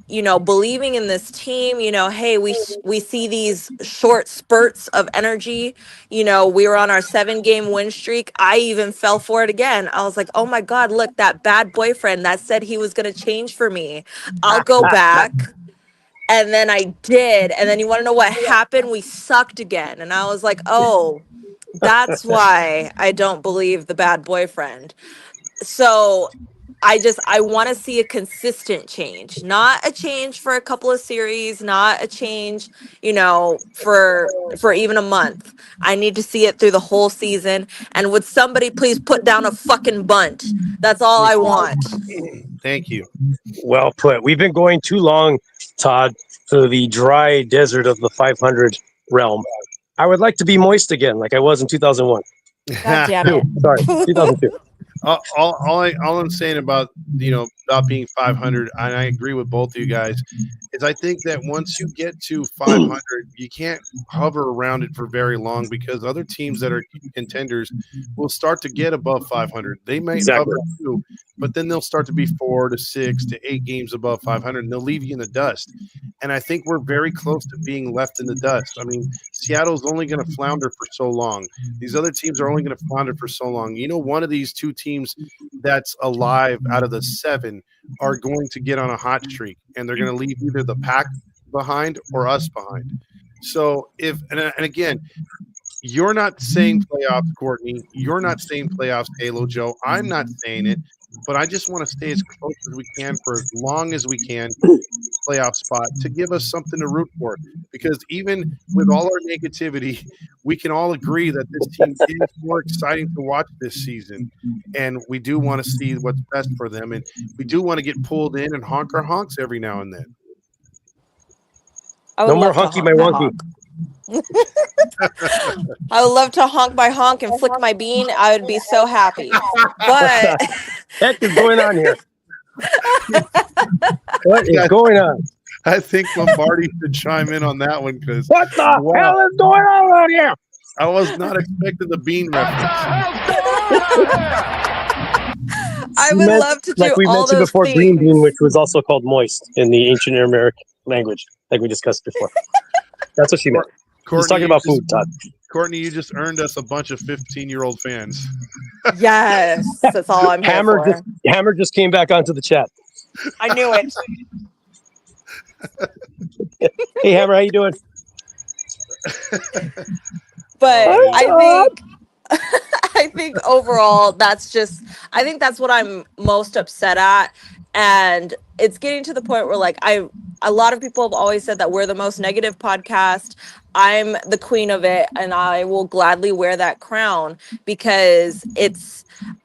believing in this team. Hey, we see these short spurts of energy. We were on our 7-game win streak. I even fell for it again. I was like, oh my god, look, that bad boyfriend that said he was going to change for me, I'll go back. And then I did, and then you want to know what happened? We sucked again. And I was like, oh, that's why I don't believe the bad boyfriend. So I want to see a consistent change, not a change for a couple of series, not a change, for even a month. I need to see it through the whole season. And would somebody please put down a fucking bunt? That's all I want. Thank you. Well put. We've been going too long, Todd, through the dry desert of the 500 realm. I would like to be moist again, like I was in 2001. God damn it. Sorry, 2002. All I'm saying about about being 500, and I agree with both of you guys, is I think that once you get to 500, you can't hover around it for very long, because other teams that are contenders will start to get above 500. They may hover too, but then they'll start to be 4 to 6 to 8 games above 500, and they'll leave you in the dust. And I think we're very close to being left in the dust. I mean, Seattle's only going to flounder for so long. These other teams are only going to flounder for so long. One of these two teams that's alive out of the 7 are going to get on a hot streak, and they're going to leave either the pack behind or us behind. So and again, you're not saying playoffs, Courtney. You're not saying playoffs, Halo Joe. I'm not saying it, but I just want to stay as close as we can for as long as we can, playoff spot, to give us something to root for. Because even with all our negativity, we can all agree that this team is more exciting to watch this season, and we do want to see what's best for them, and we do want to get pulled in and honk our honks every now and then. No more honky my wonky. I would love to honk my honk and flick my bean. I would be so happy. But heck is going on here? What is going on? I think Lombardi should chime in on that one, because what the hell is going on around here? I was not expecting the bean reference. I would love to do like we all mentioned those before, things. green bean, which was also called moist in the ancient Aramaic language, like we discussed before. That's what she meant. She's talking about food, Todd. Courtney, you just earned us a bunch of 15-year-old fans. Yes, that's all I'm here for. Hammer just came back onto the chat. I knew it. Hey, Hammer, how you doing? But I think overall, I think that's what I'm most upset at. And it's getting to the point where, like, a lot of people have always said that we're the most negative podcast. I'm the queen of it, and I will gladly wear that crown, because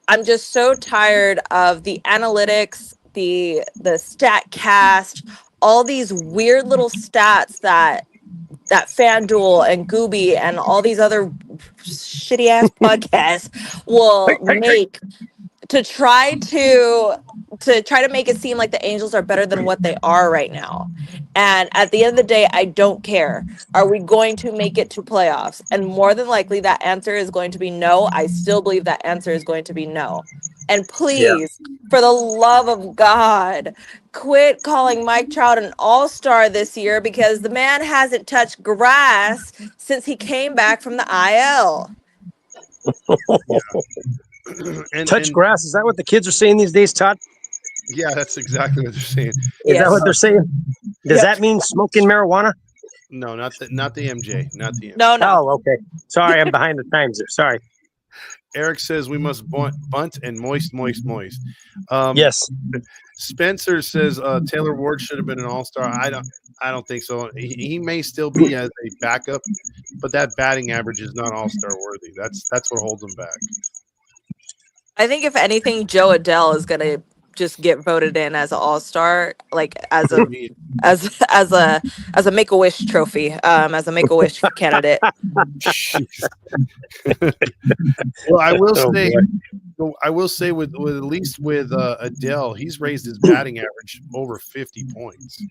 I'm just so tired of the analytics, the stat cast, all these weird little stats that FanDuel and Gooby and all these other shitty ass podcasts will make to try to make it seem like the Angels are better than what they are right now. And at the end of the day, I don't care. Are we going to make it to playoffs? And more than likely, that answer is going to be no. I still believe that answer is going to be no. And please, for the love of God, quit calling Mike Trout an all-star this year, because the man hasn't touched grass since he came back from the IL. Touch grass. Is that what the kids are saying these days, Todd? Yeah, that's exactly what they're saying. Is that what they're saying? Does that mean smoking marijuana? No, not the MJ, not the MJ. No. Oh, okay. Sorry, I'm behind the times there. Sorry. Eric says we must bunt and moist. Yes. Spencer says Taylor Ward should have been an all-star. I don't think so. He may still be as a backup, but that batting average is not all-star worthy. That's what holds him back. I think if anything, Joe Adele is gonna just get voted in as an all-star, like as a Make-A-Wish trophy, as a Make-A-Wish candidate. Well, I will say with at least with Adele, he's raised his batting average over 50 points.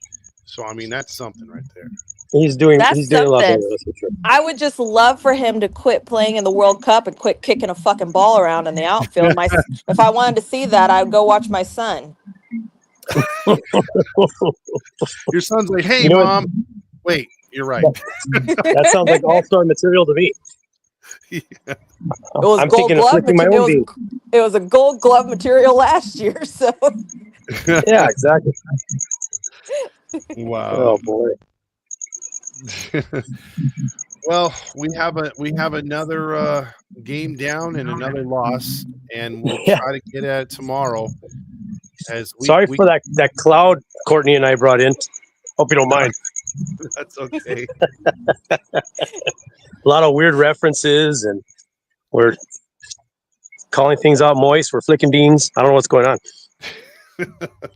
So I mean that's something right there. He's doing a lot better. Something. I would just love for him to quit playing in the World Cup and quit kicking a fucking ball around in the outfield. If I wanted to see that, I'd go watch my son. Your son's like, hey, Mom. Wait, you're right. That sounds like all-star material to me. Yeah. It was I'm Gold thinking of Glove. flicking my own bean. It was a Gold Glove material last year. So. Yeah, exactly. Wow. Oh boy. Well, we have another game down and another loss, and we'll try to get at it tomorrow. Sorry for that cloud Courtney and I brought in. Hope you don't mind. That's okay. A lot of weird references, and we're calling things out moist. We're flicking beans. I don't know what's going on.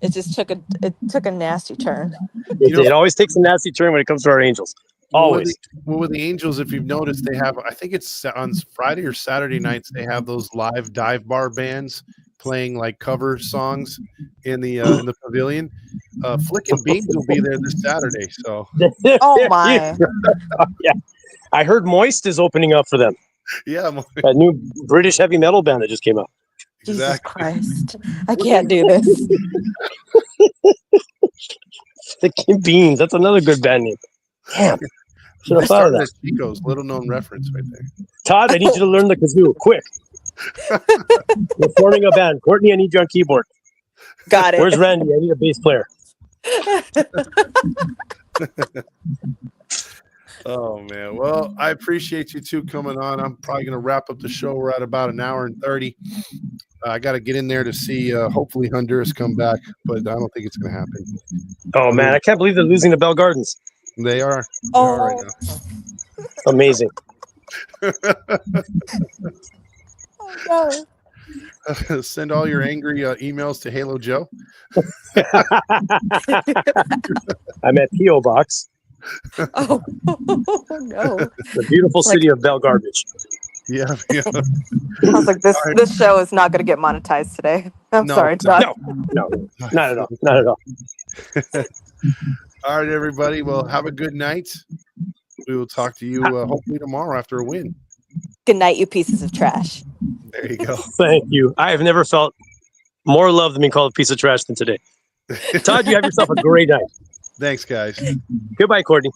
It just took a nasty turn. It always takes a nasty turn when it comes to our Angels. Always. With the Angels, if you've noticed, they have, I think it's on Friday or Saturday nights, they have those live dive bar bands playing like cover songs in the pavilion. Flicking Beans will be there this Saturday. So. Oh my. Yeah, I heard Moist is opening up for them. Yeah, that new British heavy metal band that just came out. Jesus Christ, I can't do this. Flicking Beans. That's another good band name. Damn. Should have thought of that. Chico's little known reference right there. Todd, I need you to learn the kazoo quick. We're forming a band. Courtney, I need you on keyboard. Got it. Where's Randy? I need a bass player. Oh man. Well, I appreciate you two coming on. I'm probably going to wrap up the show. We're at about an hour and 30. I got to get in there to see hopefully Honduras come back, but I don't think it's going to happen. Oh man, I can't believe they're losing to Bell Gardens. They are. Oh, right now. Amazing. Oh no. Send all your angry emails to Halo Joe. I'm at P.O. Box. Oh no. The beautiful city of Bell Garbage. Yeah. I was like, this show is not going to get monetized today. I'm sorry, Todd. No, not at all. Not at all. All right, everybody. Well, have a good night. We will talk to you hopefully tomorrow after a win. Good night, you pieces of trash. There you go. Thank you. I have never felt more love than being called a piece of trash than today. Todd, you have yourself a great night. Thanks, guys. Goodbye, Courtney.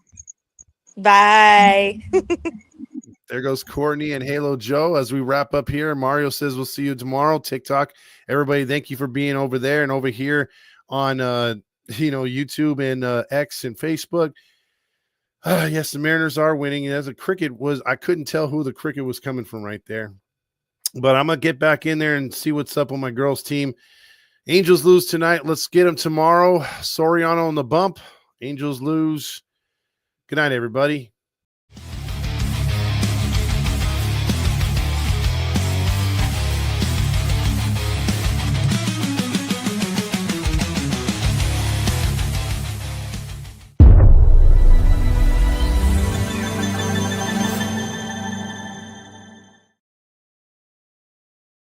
Bye. There goes Courtney and Halo Joe as we wrap up here. Mario says we'll see you tomorrow. TikTok. Everybody, thank you for being over there and over here on YouTube and X and Facebook. Yes, the Mariners are winning. As a cricket I couldn't tell who the cricket was coming from right there. But I'm going to get back in there and see what's up on my girls' team. Angels lose tonight. Let's get them tomorrow. Soriano on the bump. Angels lose. Good night, everybody.